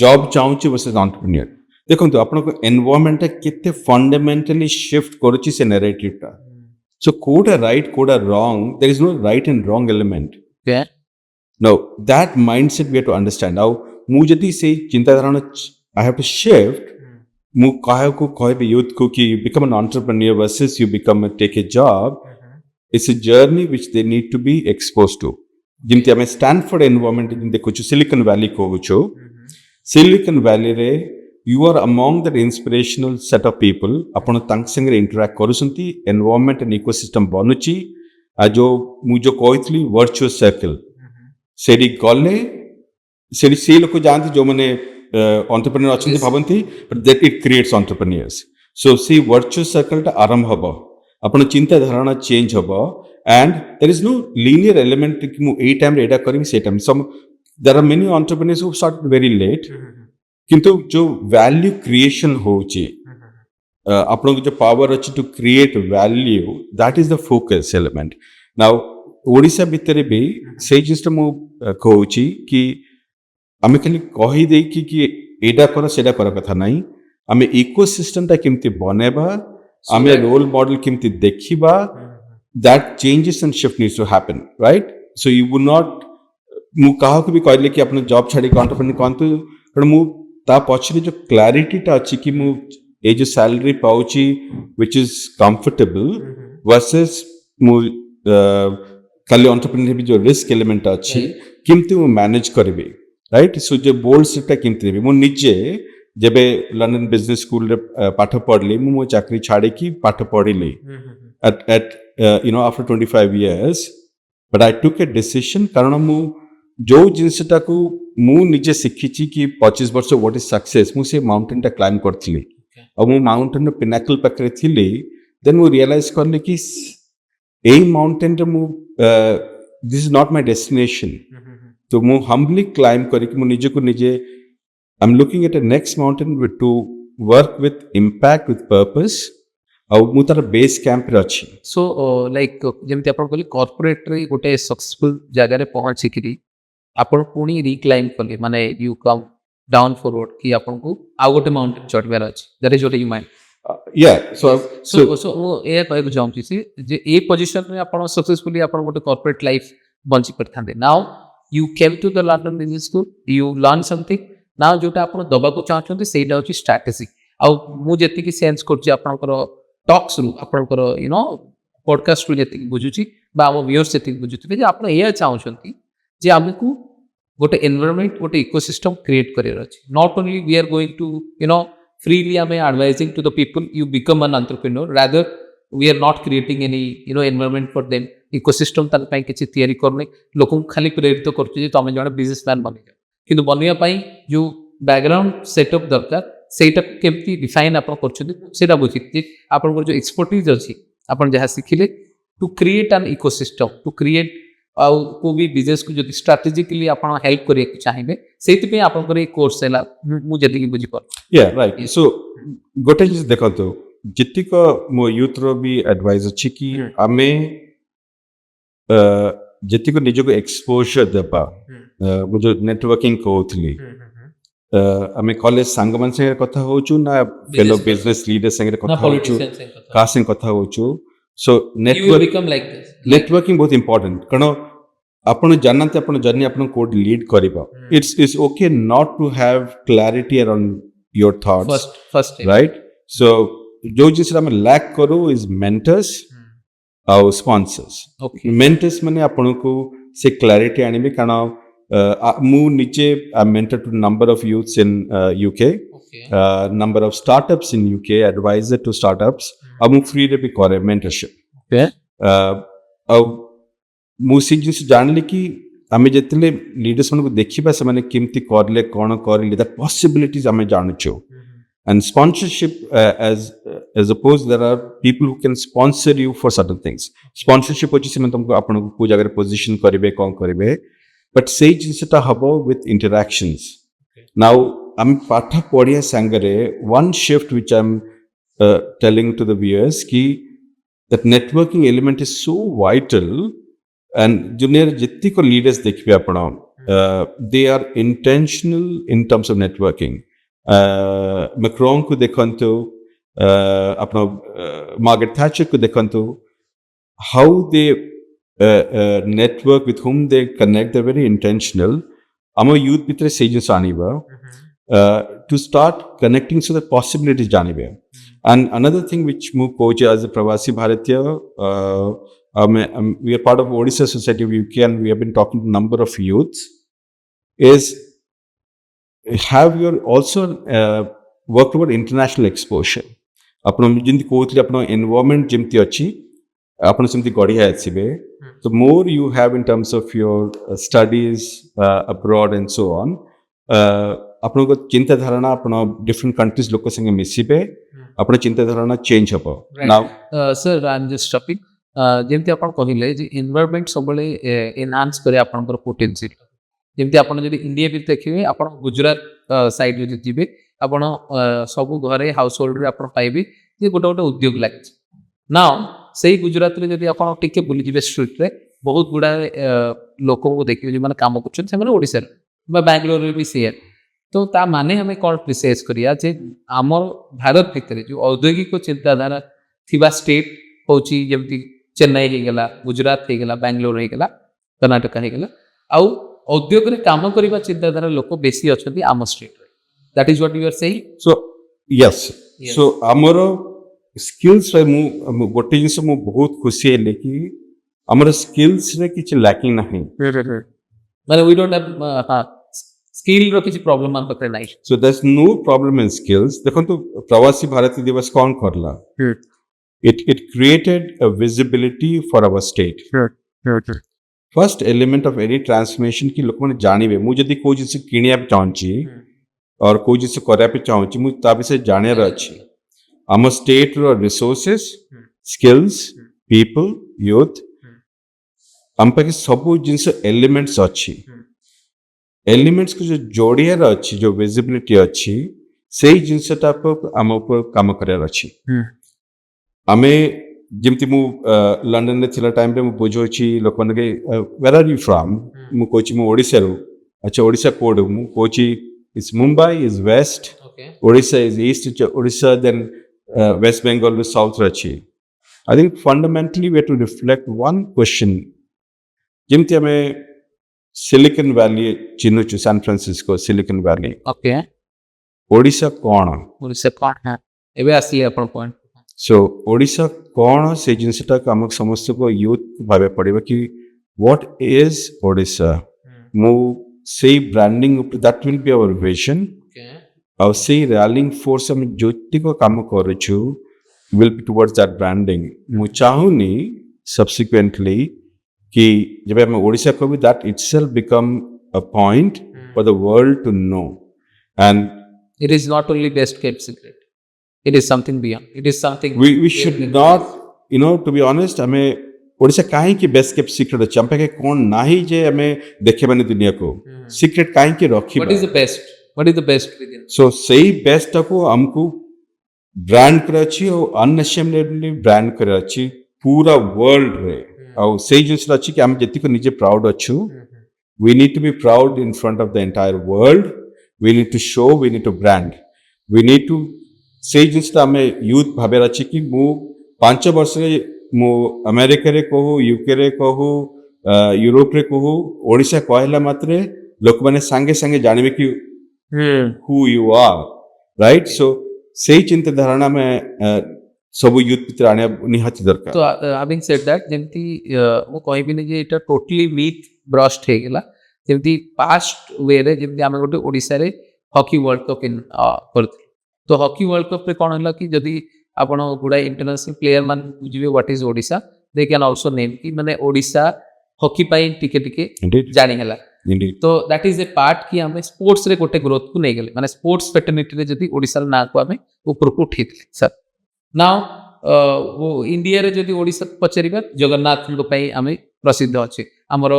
job chaunchi versus entrepreneur. देखो आपण को environment केते fundamentally shift करूची से narrative टा. सो कोडा राइट कोडा wrong there is no right and wrong element. No that mindset we have to understand. How मु जदी से चिंता धारणा आई हैव टू शिफ्ट मु काहे को कहबे यूथ को कि become an entrepreneur versus you become take a job. It's a journey which they need to be exposed to. जिमती हमें स्टैनफोर्ड एनवायरनमेंट जिन देखो सिलिकॉन वैली कहूछो. सिलिकॉन वैली रे you are among that inspirational set of people. आपण तांक संगे interact करूसंती environment and ecosystem बनुची आ जो मु जो कहतली virtuous circle सेडी गले सेडी से लोक जानती जो माने एंटरप्रेन्योर अछंती भाबंती but that it creates entrepreneurs. So सी वर्चुअस सर्कल टा आरंभ हबो आपण चिंता धारणा चेंज हबो and there is no linear element कि मु ए टाइम रे एडा करिम से time. Some there are many entrepreneurs who start very late किंतु जो वैल्यू क्रिएशन होची आपण जो पावर अछि to create value that is the focus element. Now Odisha भितरे भी से जिसटा मु कहूची कि आमे खाली कहि देई कि एडा कर सेडा कर कथा नाही. आमे इकोसिस्टम ता केमती बनेबा आमे रोल मॉडल केमती देखिबा that changes and shift needs to happen right. So you would not मु कहा को भी कहले कि अपन जॉब छाड़ी एंटरप्रेन्योर कोंतु पण मु ता पछरे जो क्लैरिटी ता अछि कि मु ए जो सैलरी पाउची व्हिच इज कंफर्टेबल वर्सेस मु खाली एंटरप्रेन्योर भी जो रिस्क एलिमेंट अछि केमती मु मैनेज करबे राइट. सो जो बोल्ड सेटा केमती देबे मु निजे जेबे लंडन बिजनेस स्कूल रे पाठ पढ़ली मु चाकरी छाड़ी की पाठ पढ़ली at after 25 years but I took a decision कारण मु जो जिनसटा को मु निजे सिखिची कि 25 वर्ष व्हाट इज सक्सेस मु से माउंटेन टा क्लाइम करथिली और मु माउंटेन रो पिनाकल पकरे थिली. देन मु रियलाइज करले कि ए माउंटेन रे मु this is not my destination. तो मु हम्बली क्लाइम करी कि मु निजे को निजे I'm looking at a next mountain to work with impact with purpose. और मु तार बेस कैंप रे अछि. सो लाइक जेमति आपण कहली कॉर्पोरेट रे गोटे सक्सेसफुल जगह रे पहुंची किरी आपण पुणी रिक्लाइम कले माने यू कम डाउन फॉरवर्ड कि आपण को आ गोटे माउंटेन चढ़बार अछि. That is what you mind. या सो मु ए कहै को चाहूची से जे ए पोजीशन रे आपण सक्सेसफुली आपण गोटे कॉर्पोरेट लाइफ बंची परथांदे. Now you came to the London business School you learn something. ना जोटा आपण दबा को चाहछन्ती सेटा होची स्ट्रैटेजी. आ मु जेति कि सेंस करछि आपनकर टॉक्स रु आपनकर पॉडकास्ट रु जेति बुझुछि बा हम व्यूअर्स जेति बुझुथिबे जे आपण एया चाहछन्ती जे हमकु गोटे एनवायरनमेंट गोटे इकोसिस्टम क्रिएट करियर अछि. Not only we are going to freely I am advising to the people you become an entrepreneur, rather we are not creating any environment for them, ecosystem तार पई किछि तयारी करने लोकन खाली प्रेरित करछि जे तमे जने बिजनेसमैन बनि जाओ. किंतु बनिया पई जो बैकग्राउंड सेटअप दरकार सेटा केमती डिफाइन आपण करछथि सेटा बुझि जे आपण जो एक्सपर्टीज अछि आपण जहा सिखिले to create an ecosystem to create आउ को भी बिजनेस को जदि स्ट्रेटेजिकली आपण हेल्प करिए चाहिबे सेति पे आपण करे कोर्स हैला मु जदि बुझि पर. या राइट. सो गोटे चीज देखतो जितिक मो यूथ रो भी एडवाइस अछि कि आमे जितिक निजो को एक्सपोजर देबा मु जो नेटवर्किंग कोथली आमे कॉलेज संग मन से कथा होचु ना फेलो बिजनेस लीडर संगे कथा होचु का संग कथा होचु. सो नेटवर्किंग बहुत इंपोर्टेंट कारण आपण जानते आपण जर्नी आपण कोड लीड करबा. It's okay not to have clarity around your thoughts first right. So जो जिस आम लैक करू इज मेंटर्स आउ स्पॉन्सर्स ओके मेंटर्स माने आपन को से क्लैरिटी आनिबे कारण मु निचे I mentor to number of youths in UK okay number of startups in UK, advisor to startups. I'm free to be करे mentorship. ओके अब मु से जिस जानली कि आमे जेतले लीडर्स मन को देखिबा से माने केमती करले कोन करले दैट पॉसिबिलिटीज आमे जानचो. And sponsorship as opposed there are people who can sponsor you for certain things. Sponsorship होची से तुमको आपन को को जगह पोजीशन करिवे कोन करिवे but say जिसटा हबो with interactions. Now I'm पाठ पढ़िया संगरे one shift which I'm telling to the viewers कि that networking element is so vital and junior जितनी को leaders देखिए अपना they are intentional in terms of networking. Macron को देखंतु अपना मार्गरेट थैचर को देखंतु how they network with whom they connect they're very intentional. Amo youth भितर से जिस आनिबा to start connecting so the possibilities janibe. And another thing which mu coach as a Pravasi Bharatiya, we are part of Odisha Society of UK and we have been talking to a number of youths, is have your also work toward international exposure. अपनो जिंदी कोथली अपनो environment जिमती अच्छी अपनो सिमती गढ़िया आसीबे. So more you have in terms of your studies abroad and so on. आपण को चिंता धारणा आपण डिफरेंट कंट्रीज लोक संगे मिसिबे आपण चिंता धारणा चेंज हबो. Now sir I am just topic जेमती आपण कहिले जे एनवायरनमेंट सबले एनहांस करे आपनकर पोटेंशियल जेमती आपण जदी इंडिया भी देखिबे आपण गुजरात साइड जदी जिबे आपण सब घरे हाउस होल्ड रे आपण पाइबे जे गोटे गोटे उद्योग लागछ. नाउ सेही गुजरात रे जदी आपण टिके बुली जिबे स्ट्रीट रे बहुत गुडा लोक को देखिबे जे माने काम करछन से माने ओडिसा बा बेंगलोर रे भी सेयर. तो ता माने हमें कौन प्रिसाइज करिया जे आमर भारत भितर जो औद्योगिक चिंताधारा थिबा स्टेट होची जेमती चेन्नई हे गेला गुजरात हे गेला बेंगलोर हे गेला कर्नाटक हे गेला आउ औद्योग रे काम करिबा चिंताधारा लोक बेसी अछंती आम स्टेट रे. That is what you are saying. So yes so हमर स्किल्स रे मु गोटे जिंस मु बहुत खुशी हेले कि हमर स्किल्स रे किछ लैकिंग नाही माने वी डोंट हैव स्किल रो किसी प्रॉब्लम हम पकड़े नहीं. So there's no problem in skills. देखो तो प्रवासी भारतीय दिवस कौन करला? It created a visibility for our state. First element of any transformation की लोग माने जानिबे. मु जदी कोई जिस किनिया पे चाहूँची और कोई जिस करिया पे चाहूँची मु ताबे से जाने रही. हम state रो resources, skills, people, youth. हम पे कि सब जिस elements अच्छी. एलिमेंट्स को जो जोड़ियार अच्छी जो विजिबिलिटी अच्छी से जिनसटा पर आम ऊपर काम करार अच्छी. आमे जिमती मु लंडन ने थिला टाइम रे मु बुझोची लोक मन के वेयर आर यू फ्रॉम मु कोची मु ओडिसा रो. अच्छा ओडिसा कोड मु कोची is Mumbai is west Odisha is east Odisha then West Bengal रो साउथ रची. I think fundamentally we have to reflect one question जिमती हमें सिलिकन वैली चिन्हुचु San Francisco Silicon Valley. Okay Odisha कोण है एबे आसी अपन पॉइंट. सो ओडिशा कोण से जिनसटा हम समस्त को यूथ भाबे पड़िबा कि व्हाट इज ओडिशा. मु से branding that will be our vision. और से रैलिंग फोर्स हम जोति को काम करछु will be towards that branding. मु चाहूनी सब्सिक्वेंटली कि जब हम ओडिशा को भी that itself become a point for the world to know. And it is not only best kept secret, it is something beyond, it is something we should not you know to be honest. हमें ओडिशा काहे की best kept secret अछि हमपे के कोन नाही जे हमें देखे माने दुनिया को सीक्रेट काहे की रखी. What is the best within. So सही बेस्ट को हमको ब्रांड करे अछि और अनअशेम्डली ब्रांड करे अछि पूरा वर्ल्ड रे. और सही जिस अच्छी कि हम जति को निजे प्राउड अच्छु. We need to be proud in front of the entire world. We need to show we need to brand we need to सही जिस हमें यूथ भावे अच्छी कि मु 5 वर्ष मु अमेरिका रे कहू यूके रे कहू यूरोप रे कहू ओडिशा कहला मात्रे लोक माने संगे संगे जानबे कि हु यू आर राइट. सो ସେଇ ଚିନ୍ତାଧାରା ଆମେ ସବୁ ୟୁଥ୍ ଭିତରେ ଆଣିବା ନିହାତି ଦରକାର। तो having said that ଯେମିତି ମୁଁ କହିବିନି ଯେ ଏଇଟା ଟୋଟାଲି ମିଥ୍ ବ୍ରଷ୍ଟ ହେଇଗଲା, ଯେମିତି ପାଷ୍ଟ ୱେରେ ଯେମିତି ଆମେ ଗୋଟେ ଓଡ଼ିଶାରେ ହକି ୱାର୍ଲଡ କପ୍ କରିଥିଲୁ, ତ ହକି ୱାର୍ଲଡ କପ୍ରେ କ'ଣ ହେଲା କି ଯଦି ଆପଣ ଗୁଡ଼ାଏ ଇଣ୍ଟରନ୍ୟାସନାଲ ପ୍ଲେୟାର ମାନେ ବୁଝିବେ what is Odisha, they can also name କି ମାନେ ଓଡ଼ିଶା ହକି ପାଇଁ ଟିକେ ଟିକେ Indeed. ଜାଣି ହେଲା। Indeed. तो दैट इज ए पार्ट कि आम स्पोर्ट्स रे गोटे ग्रोथ को नहीं गले, माने स्पोर्ट्स फेटर्निटी रे जदी ओडिसा ना को आम ऊपर को उठेइथिले सर। नाउ वो इंडिया रे जदी ओडिसा पचरिबा जगन्नाथ को पई आम प्रसिद्ध अछि, हमर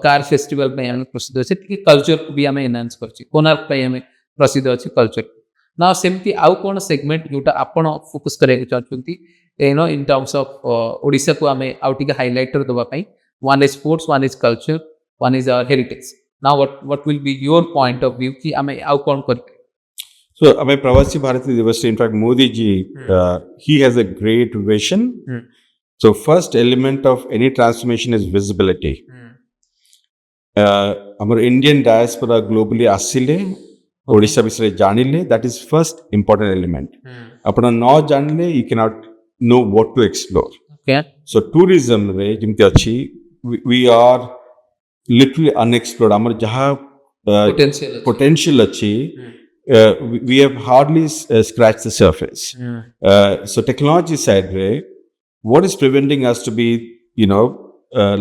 कार फेस्टिवल पई आम प्रसिद्ध अछि, कि कल्चर को भी आम एनहांस करछि, कोणार्क पई आम प्रसिद्ध अछि कल्चर। ना सेमती आउ कोन सेगमेंट जोटा आपण फोकस करे चाहछंती you know in terms of Odisha को आम आउ टिके हाइलाइटर दबा पई, one is sports, one is culture, one is our heritage. Now what will be your point of view कि हमें आउ कौन कर? So हमें प्रवासी भारतीय दिवस in fact Modi ji he has a great vision. So first element of any transformation is visibility. हमारे Indian diaspora globally आसिले ओडिशा विषय जानिले, that is first important element. अपना न जानिले you cannot know what to explore. Okay. So tourism रे जिमती अच्छी we are literally unexplored. Amar jaha potential achi, we have hardly scratched the surface. So technology side re, what is preventing us to be, you know,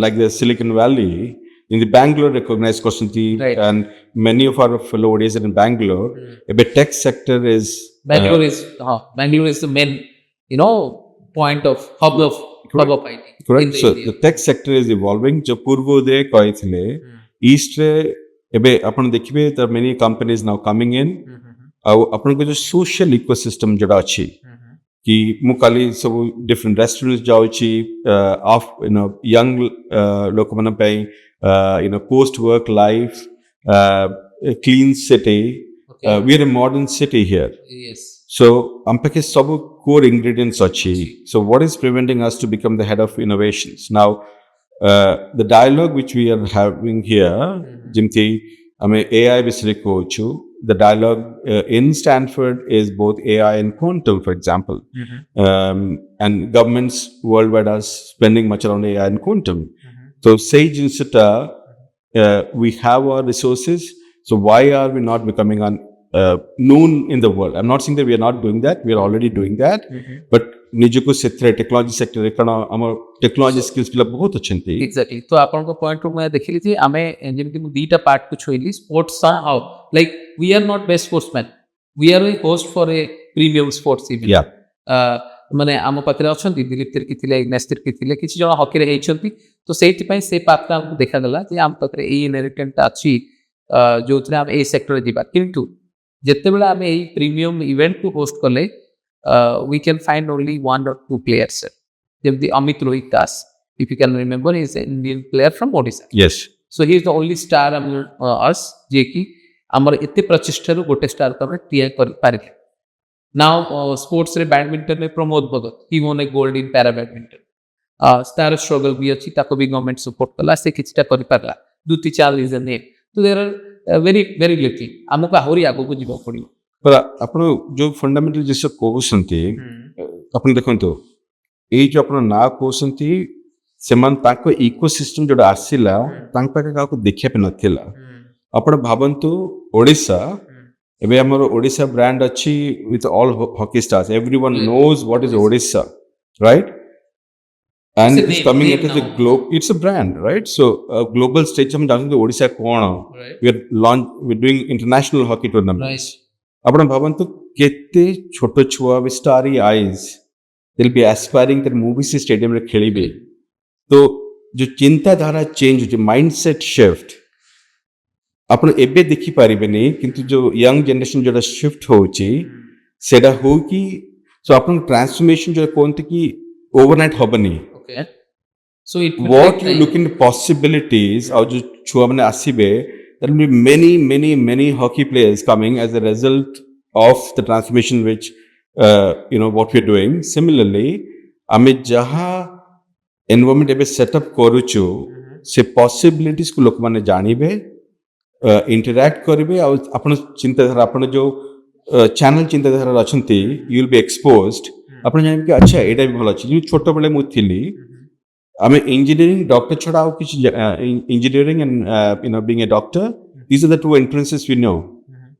like the Silicon Valley in the Bangalore recognized Kosanti, right. And many of our fellow Odis in Bangalore, a tech sector is Bangalore is the main, you know, point of hub of IT. Correct. So the tech sector is evolving. जो पूर्वोदय कहते east रे एबे अपन देखिबे there are many companies now coming in. और अपन को जो social ecosystem जड़ा अच्छी कि मुकाली सब different restaurants जाऊँची of you know young लोग मन पे you know post work life, a clean city. We are a modern city here. Yes. So ampake sabu core ingredients achi. So what is preventing us to become the head of innovations? Now the dialogue which we are having here, jimti ame AI visre kochu, the dialogue in Stanford is both AI and quantum, for example. And governments worldwide are spending much around AI and quantum. So sage insita we have our resources, so why are we not becoming known in the world? I'm not saying that we are not doing that, we are already doing that, but निजुको sector technology sector रे कण हमर technology skills पिला बहुत अछंती। Exactly, तो आपन को point रो मैं देखिली जे आमे जेमति मु दीटा पार्ट को छोइली sports how like we are not best sportsman, we are a host for a premium sports event. या माने आम पाखरे अछंती दिलीप तिर्की थिले, इग्नेस तिर्की थिले, किछि जण हॉकी रे हेछंती, तो सेति पई से पार्ट हमको देखा गला जे आम पाखरे ए इनहेरिटेंट अछि जोथरे हम ए सेक्टर रे जिबा, किंतु जत्ते बेला आमे ए प्रीमियम इवेंट को होस्ट करले we can find only one or two players. Jemti Amit Rohit Das, if you can remember, he is an Indian player from Odisha. Yes. So he is the only star among us je ki amar ete prachishtaru gote star ka ame tiya kari parile. Now sports re badminton re Pramod Bhagat, he won a gold in para badminton. Star struggle bhi achi, tako bhi government support kala, se kichita kari parla. Duti Chal is a name. So there are very little amako ahori ago ko jiba padibo. पर आपण जो fundamental जिसे कहउसंती आपण देखंतो ए जो आपण ना कहउसंती सेमान ताको ecosystem जोडा आसिला तांक पाके काको देखिया पे नथिला। आपण भाबंतु ओडिसा एबे हमर ओडिसा ब्रांड अछि with all hockey stars, everyone knows what is Odisha, right? And it's coming into the globe, it's a brand, right? So global stage हम जानते हैं ओडिसा कोन, we're doing international hockey tournaments. Nice. आपण भावंतु केते छोटो छुआ with starry eyes will be aspiring that movie से stadium रे खेलिबे, तो जो चिंताधारा चेंज जो माइंडसेट शिफ्ट आपण एबे देखि पारिबेनी, किंतु जो यंग जनरेशन जोडा शिफ्ट होची सेडा हो कि सो आपण ट्रांसफॉर्मेशन जो कोनते कि ओवरनाइट होबनी। Okay, so it what you look in possibilities और जो छुआ माने आसीबे, there will be many hockey players coming as a result of the transformation which you know what we are doing. Similarly ame jaha environment ebe set up koruchu se possibilities को लोक माने जानिबे, interact करिबे और अपन चिंताधारा अपन जो channel चिंताधारा अच्छा you will B exposed आप जान कि अच्छा यहाँ भी भल अच्छे छोट बेले मुझे आम इंजीनियरिंग डॉक्टर छड़ा आउ किसी engineering and you know being a doctor these are the two entrances we know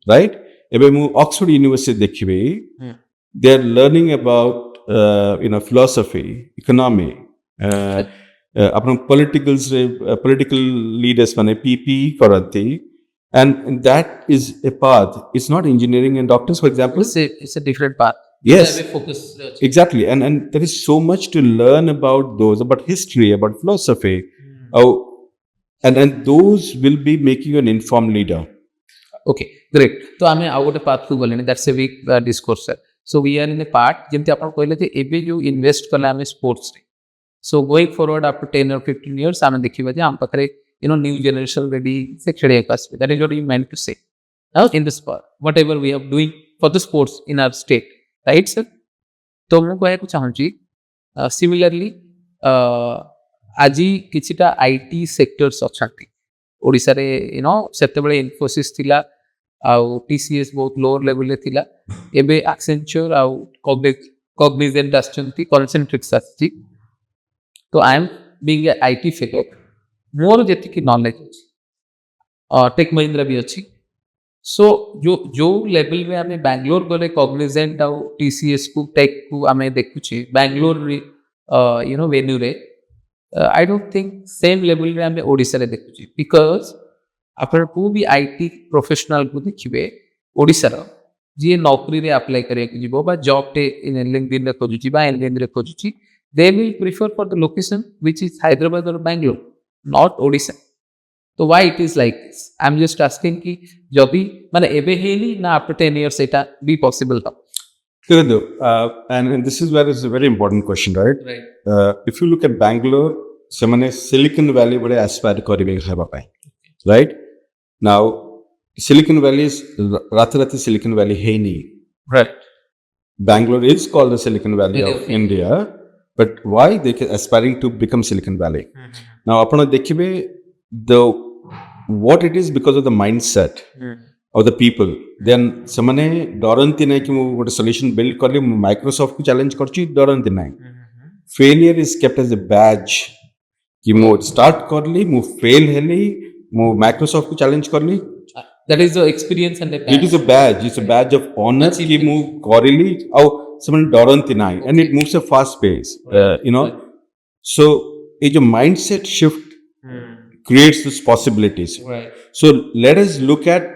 right एबे मु ऑक्सफोर्ड यूनिवर्सिटी देखिबे they are learning about you know philosophy economy अपन पॉलिटिकल लीडर्स माने पीपी करती and that is a path. It's not engineering and doctors, for example. It's a different path. Yes, focus. Exactly, and there is so much to learn about those, about history, about philosophy, and those will be making you an informed leader. Okay, great. So I mean, I got a path to go. That's a weak discourse, sir. So we are in a part. जेमती आपण कहले थे एबे जो invest कला हमें sports रे. So going forward after 10 or 15 years, आमे देखिबा जे हम पकरे new generation ready se khede kasbe. That is what you meant to say. Now in the sport, whatever we are doing for the sports in our state, right, sir? तो मैं कहବାକୁ ଚାହୁଁଛି similarly ଆଜି କିଛିଟା IT sectors ଅଛନ୍ତି ଓଡ଼ିଶାରେ ସେତେବେଳେ Infosys ଥିଲା ଆଉ TCS ବହୁତ lower level ରେ ଥିଲା ଏବେ Accenture ଆଉ Cognizant ଆସିଛନ୍ତି Concentrix ଆସିଛି तो I am being a IT fellow मोर जेतिकी नॉलेज अच्छी टेक महिंद्रा भी अच्छी सो जो लेवल में आम बैंगलोर गले कॉग्निजेंट आउ TCS को टेक को आम देखुचे बैंगलोर वेन्यू रे I don't think same level रे आम ओडिशा रे देखुचे बिकॉज आपन को भी IT प्रोफेशनल को देखिबे ओडिशा रो जे नौकरी रे अप्लाई करे के जीवो बा जॉब टे इन लिंक्डइन रे खोजुची बा LinkedIn रे खोजुची they will prefer for the location which is Hyderabad और Bangalore not Odisha. So why it is like this? I'm just asking कि जबी माने एबे हेली ना after 10 years Etah be possible था. And this is where it's a very important question, right? Right. If you look at Bangalore, semane Silicon Valley बड़े aspire करिबे खाबा पाए, right? Now Silicon Valley is रात Silicon Valley है नहीं. Right. Bangalore is called the Silicon Valley of India, but why they are aspiring to become Silicon Valley? Now apna dekhibe what it is because of the mindset of the people. Then samane daranti nai ki mu gote solution build karli Microsoft ku challenge karchi daranti nai. Failure is kept as a badge ki mu start karli mu fail heli mu Microsoft ku challenge karli. That is the experience and the badge. It is a badge. It's a badge of honor ki mu karili au samane daranti nai, and it moves at fast pace. So a mindset shift creates these possibilities. Right. So let us look at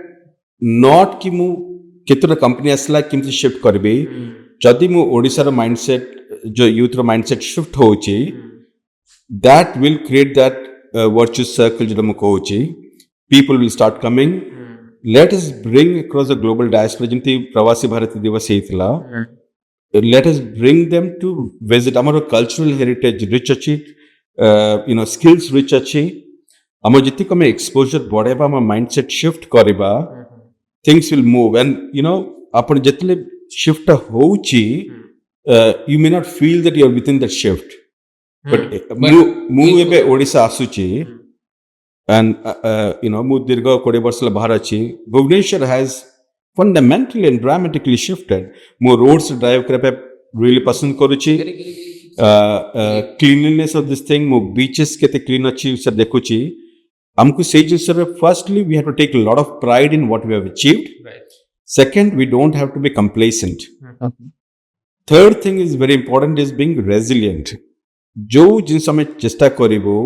not कि मु कितना company असला किमती shift करबे जदि मु ओडिसा रो mindset जो youth रो mindset shift होची that will create that virtuous circle जो मु कहूची people will start coming. Let us bring across the global diaspora जिमती प्रवासी भारतीय दिवस हेतला. Let us bring them to visit our cultural heritage rich अच्छी skills rich अच्छी आम जी कम exposure बढ़ेबा आम माइंडसेट शिफ्ट करबा थिंग्स विल मूव एंड आपण जितले शिफ्ट होची you may not feel that you are within that shift but मु एबे ओडिसा आसुची एंड मु दीर्घ 20 वर्ष बाहर अच्छी Bhubaneswar has fundamentally and dramatically shifted मु रोड्स ड्राइव करे रियली पसंद करूची क्लीनलीनेस ऑफ दिस थिंग मु बीचेस केते क्लीन अच्छी से देखुची हमको से जिससे firstly we have to take lot of pride in what we have achieved second we don't have to be complacent third thing is very important is being resilient जो जिनस हमें चेष्टा करिवो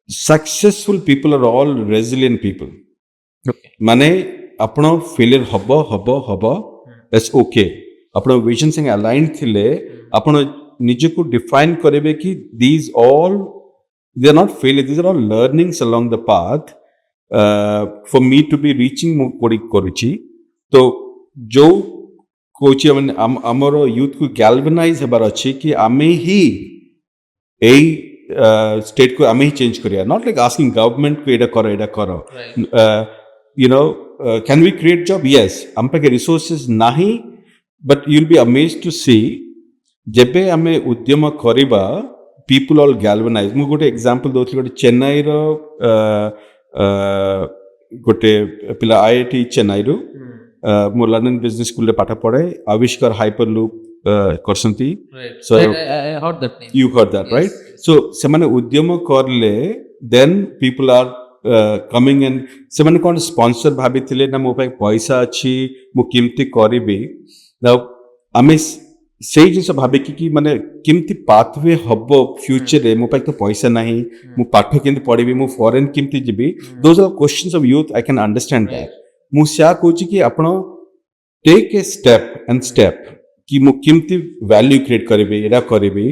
successful people are all resilient people माने आपण failure हबो that's okay आपण vision संग अलाइन थिले आपण निजे को डिफाइन करेबे कि these all they are not failure, these are all learnings along the path for me to be reaching kodi koruchi to jo Kochi आमर यूथ को गैल्वेनाइज हेबार अच्छी कि आमे ही स्टेट को आमे ही चेंज करिया नॉट लाइक आस्किंग गवर्नमेंट को एडा करो can we create job yes आम पाखे रिसोर्सेस नाही but you will be amazed to see जेबे आमे उद्यम करिबा पीपल ऑल गैल्वेनाइज मु गोटे एग्जांपल दोथि गोटे चेन्नई रो गोटे पिला आईआईटी चेन्नई रो ମୁଁ ଲଣ୍ଡନ ବିଜନେସ୍ ସ୍କୁଲରେ ପାଠ ପଢ଼େ ଆବିଷ୍କାର ହାଇପର ଲୁପ୍ କରୁଛନ୍ତି so I heard that name. you heard that right so ସେମାନେ ଉଦ୍ୟମ କରିଲେ then people are coming and ସେମାନେ କ'ଣ ସ୍ପନ୍ସର ଭାବିଥିଲେ ନା ମୋ ପାଇଁ ପଇସା ଅଛି ମୁଁ କେମିତି କରିବି now ଆମେ ସେଇ ଜିନିଷ ଭାବିକି କି ମାନେ କେମିତି ପାଥୱେ ହବ ଫ୍ୟୁଚରରେ ମୋ ପାଇଁ ତ ପଇସା ନାହିଁ ମୁଁ ପାଠ କେମିତି ପଢ଼ିବି ମୁଁ ଫରେନ୍ କେମିତି ଯିବି those are questions of youth I can understand that ମୁଁ ସେୟା କହୁଛି କି ଆପଣ take a step and step कि ମୁଁ କେମିତି value create କରିବି ଏଇଟା କରିବି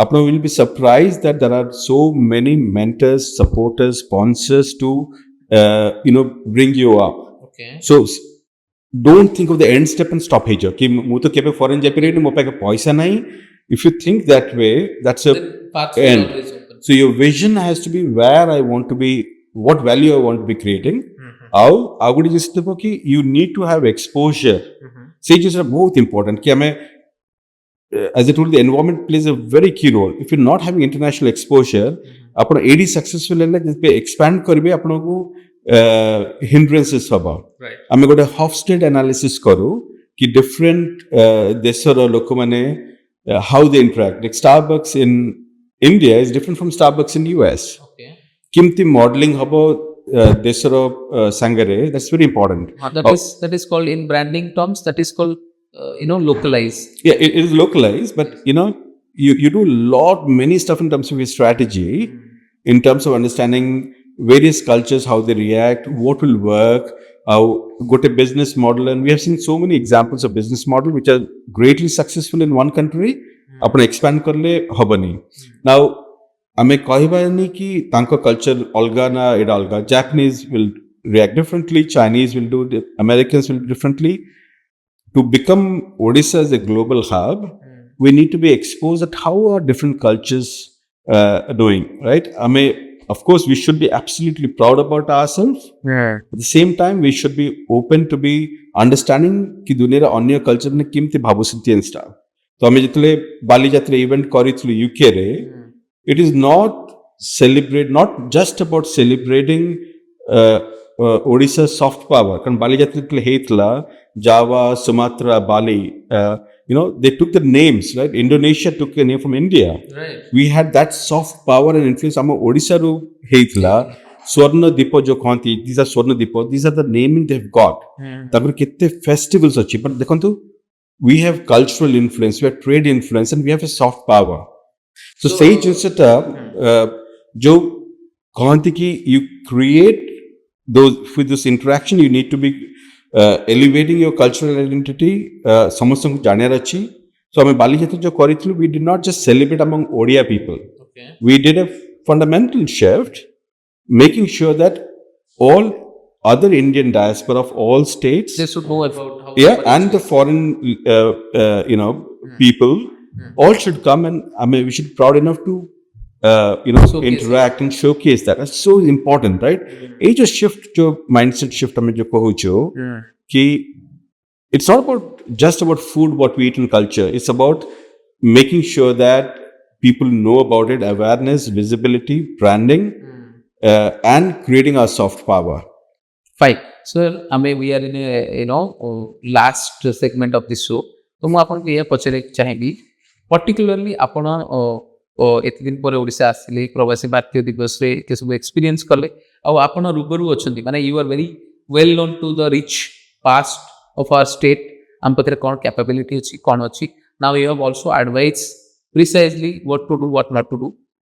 ଆପଣ will be surprised that there are so many mentors supporters sponsors to bring you up Okay. so don't think of the end step and stop here कि ମୁଁ ତ କେବେ foreign ଯାଇପାରିବିନି ମୋ ପାଖେ ପଇସା ନାହିଁ if you think that way that's a end so your vision has to be where I want to be what value I want to be creating ଆଉ ଗୋଟେ ଜିନିଷ ଥିବ କି you need to have exposure ସେଇ ଜିନିଷଟା ବହୁତ important କି ଆମେ as I told the environment plays a very key role if you're not having international exposure ଆପଣ ଏଇଠି successful ହେଲେ ଯେବେ expand କରିବେ ଆପଣଙ୍କୁ hindrances ହବ ଆମେ ଗୋଟେ Hofstede analysis କରୁ କି different ଦେଶର ଲୋକମାନେ how they interact like Starbucks in India is different from Starbucks in US କେମିତି modeling ହବ ଦେଶର ସାଙ୍ଗରେ that's very important that is called in branding terms that is called localized yeah it is localized but you do many stuff in terms of your strategy in terms of understanding various cultures how they react what will work how got a business model and we have seen so many examples of business model which are greatly successful in one country apna expand karle hobani now ଆମେ କହିବାନି କି ତାଙ୍କ culture ଅଲଗା ନା ଏଇଟା ଅଲଗା Japanese will react differently Chinese will do Americans will do differently to become Odisha as a global hub we need to be exposed at how are different cultures doing right of course we should be absolutely proud about ourselves at the same time we should be open to be understanding ki duniyar अन्य culture ne kimti bhabusanti and stuff to ame jetale bali jatra event karithlu UK re it is not just about celebrating Odisha's soft power karan bali jatra heitla Java Sumatra Bali they took the names right Indonesia took a name from India right we had that soft power and influence am Odisha ru heitla Swarna Dipo jo khanti these are Swarna Dipo these are the naming they've got takar kette festivals achi but dekhantu we have cultural influence we have trade influence and we have a soft power so say jinsata jo khanti ki you create those with this interaction you need to be elevating your cultural identity ସମସ୍ତଙ୍କୁ ଜାଣିବାର ଅଛି so ଆମେ ବାଲିଯାତ୍ରା ଯୋଉ କରିଥିଲୁ we did not just celebrate among Odia people we did a fundamental shift making sure that all other Indian diaspora of all states they should know about how and the foreign people all should come and we should be proud enough to interact and showcase that that's so important right age shift jo mindset shift ame jo kahucho ki it's not just about food what we eat in culture it's about making sure that people know about it awareness visibility branding and creating our soft power fine so we are in a last segment of this show तो ମୁଁ ଆପଣଙ୍କୁ ଏହା ପଚାରିବାକୁ ଚାହିଁବି particularly ଆପଣ ଏତେ ଦିନ ପରେ ଓଡ଼ିଶା ଆସିଲେ ପ୍ରବାସୀ ଭାରତୀୟ ଦିବସରେ ଏତେ ସବୁ ଏକ୍ସପିରିଏନ୍ସ କଲେ ଆଉ ଆପଣ ରୁବରୁ ଅଛନ୍ତି ମାନେ you are very well known to the rich past of our state ଆମ ପାଖରେ କ'ଣ କ୍ୟାପାବିଲିଟି ଅଛି କ'ଣ ଅଛି now you have also advise precisely what to do what not to do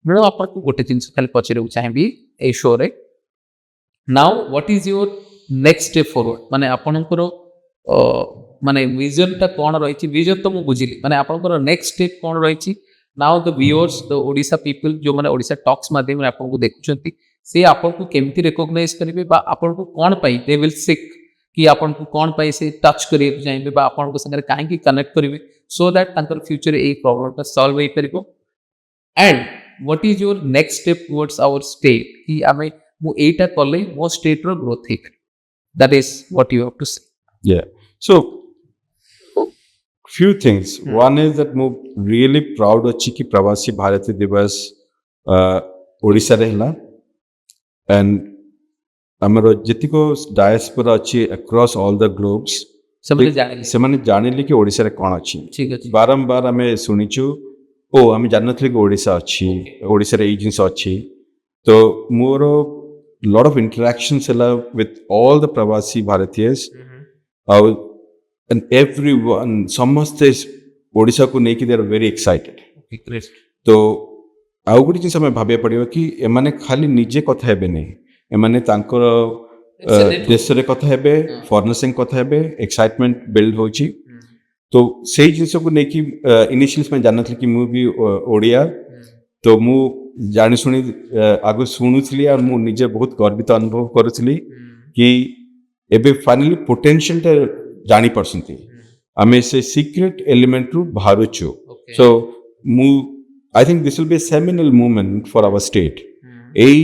ମୁଁ ଆପଣଙ୍କୁ ଗୋଟେ ଜିନିଷ ଖାଲି ପଚାରିବାକୁ ଚାହିଁବି ଏଇ ଶୋରେ now what is your next step forward ମାନେ ଆପଣଙ୍କର ମାନେ ଭିଜନଟା କ'ଣ ରହିଛି ଭିଜନ ତ ମୁଁ ବୁଝିଲି ମାନେ ଆପଣଙ୍କର ନେକ୍ସଟ ଷ୍ଟେପ୍ କ'ଣ ରହିଛି now the viewers the Odisha people जो माने Odisha talks माध्यम आपन को देखुचंती से आपन को केमती रिकॉग्नाइज करिवे बा आपन को कोन पाई दे विल सिक कि आपन को कोन पाई से टच करिवे जाइबे बा आपन को संगे काहे की कनेक्ट करिवे सो दैट तांकर फ्यूचर ए प्रॉब्लम का सॉल्व होई परिबो and what is your next step towards our state कि आमे मु एटा करले मो स्टेट रो ग्रोथ हे that is what you have to say yeah so few things one is that I'm really proud achi ki Pravasi Bharatiya Divas Odisha rehla and ଆମର ଯେତିକ ଡାୟାସ୍ପୋରା ଅଛି ଆକ୍ରସ୍ ଅଲ୍ ଦ ଗ୍ଲୋବ୍ସ ସେମାନେ ଜାଣିଲେ ସେମାନେ ଜାଣିଲେ କି ଓଡ଼ିଶାରେ କ'ଣ ଅଛି। ଠିକ ଅଛି ବାରମ୍ବାର ଆମେ ଶୁଣିଛୁ ଓ ଆମେ ଜାଣିନଥିଲେ କି ଓଡ଼ିଶା ଅଛି, ଓଡ଼ିଶାରେ ଏଇ ଜିନିଷ ଅଛି। ତ ମୋର ଲଟ୍ ଅଫ୍ ଇଣ୍ଟରାକ୍ସନ୍ସ ହେଲା ୱିଥ୍ ଅଲ୍ ଦ ପ୍ରବାସୀ ଭାରତୀୟସ୍ ଆଉ ଏଭ୍ରି ୱାନ୍ ସମସ୍ତେ ଓଡ଼ିଶାକୁ ନେଇକି ଦେ ଆର୍ ଭେରି ଏକ୍ସାଇଟେଡ୍। ତ ଆଉ ଗୋଟେ ଜିନିଷ ଆମେ ଭାବିବାକୁ ପଡ଼ିବ କି ଏମାନେ ଖାଲି ନିଜେ କଥା ହେବେ ନାହିଁ, ଏମାନେ ତାଙ୍କର ଦେଶରେ କଥା ହେବେ, ଫରେନର୍ ସାଙ୍ଗେ କଥା ହେବେ, ଏକ୍ସାଇଟମେଣ୍ଟ ବିଲ୍ଡ ହେଉଛି। ତ ସେଇ ଜିନିଷକୁ ନେଇକି ଇନିସିଆଲି ସେମାନେ ଜାଣିନଥିଲେ କି ମୁଁ ବି ଓଡ଼ିଆ। ତ ମୁଁ ଜାଣିଶୁଣି ଆଗରୁ ଶୁଣୁଥିଲି ଆଉ ମୁଁ ନିଜେ ବହୁତ ଗର୍ବିତ ଅନୁଭବ କରୁଥିଲି କି ଏବେ ଫାଇନାଲି ପୋଟେନ୍ସିଆଲଟା ଜାଣିପାରୁଛନ୍ତି, ଆମେ ସେ ସିକ୍ରେଟ୍ ଏଲିମେଣ୍ଟରୁ ବାହାରୁଛୁ। ସୋ ମୁଁ I think this will be a seminal moment for our state. ଏଇ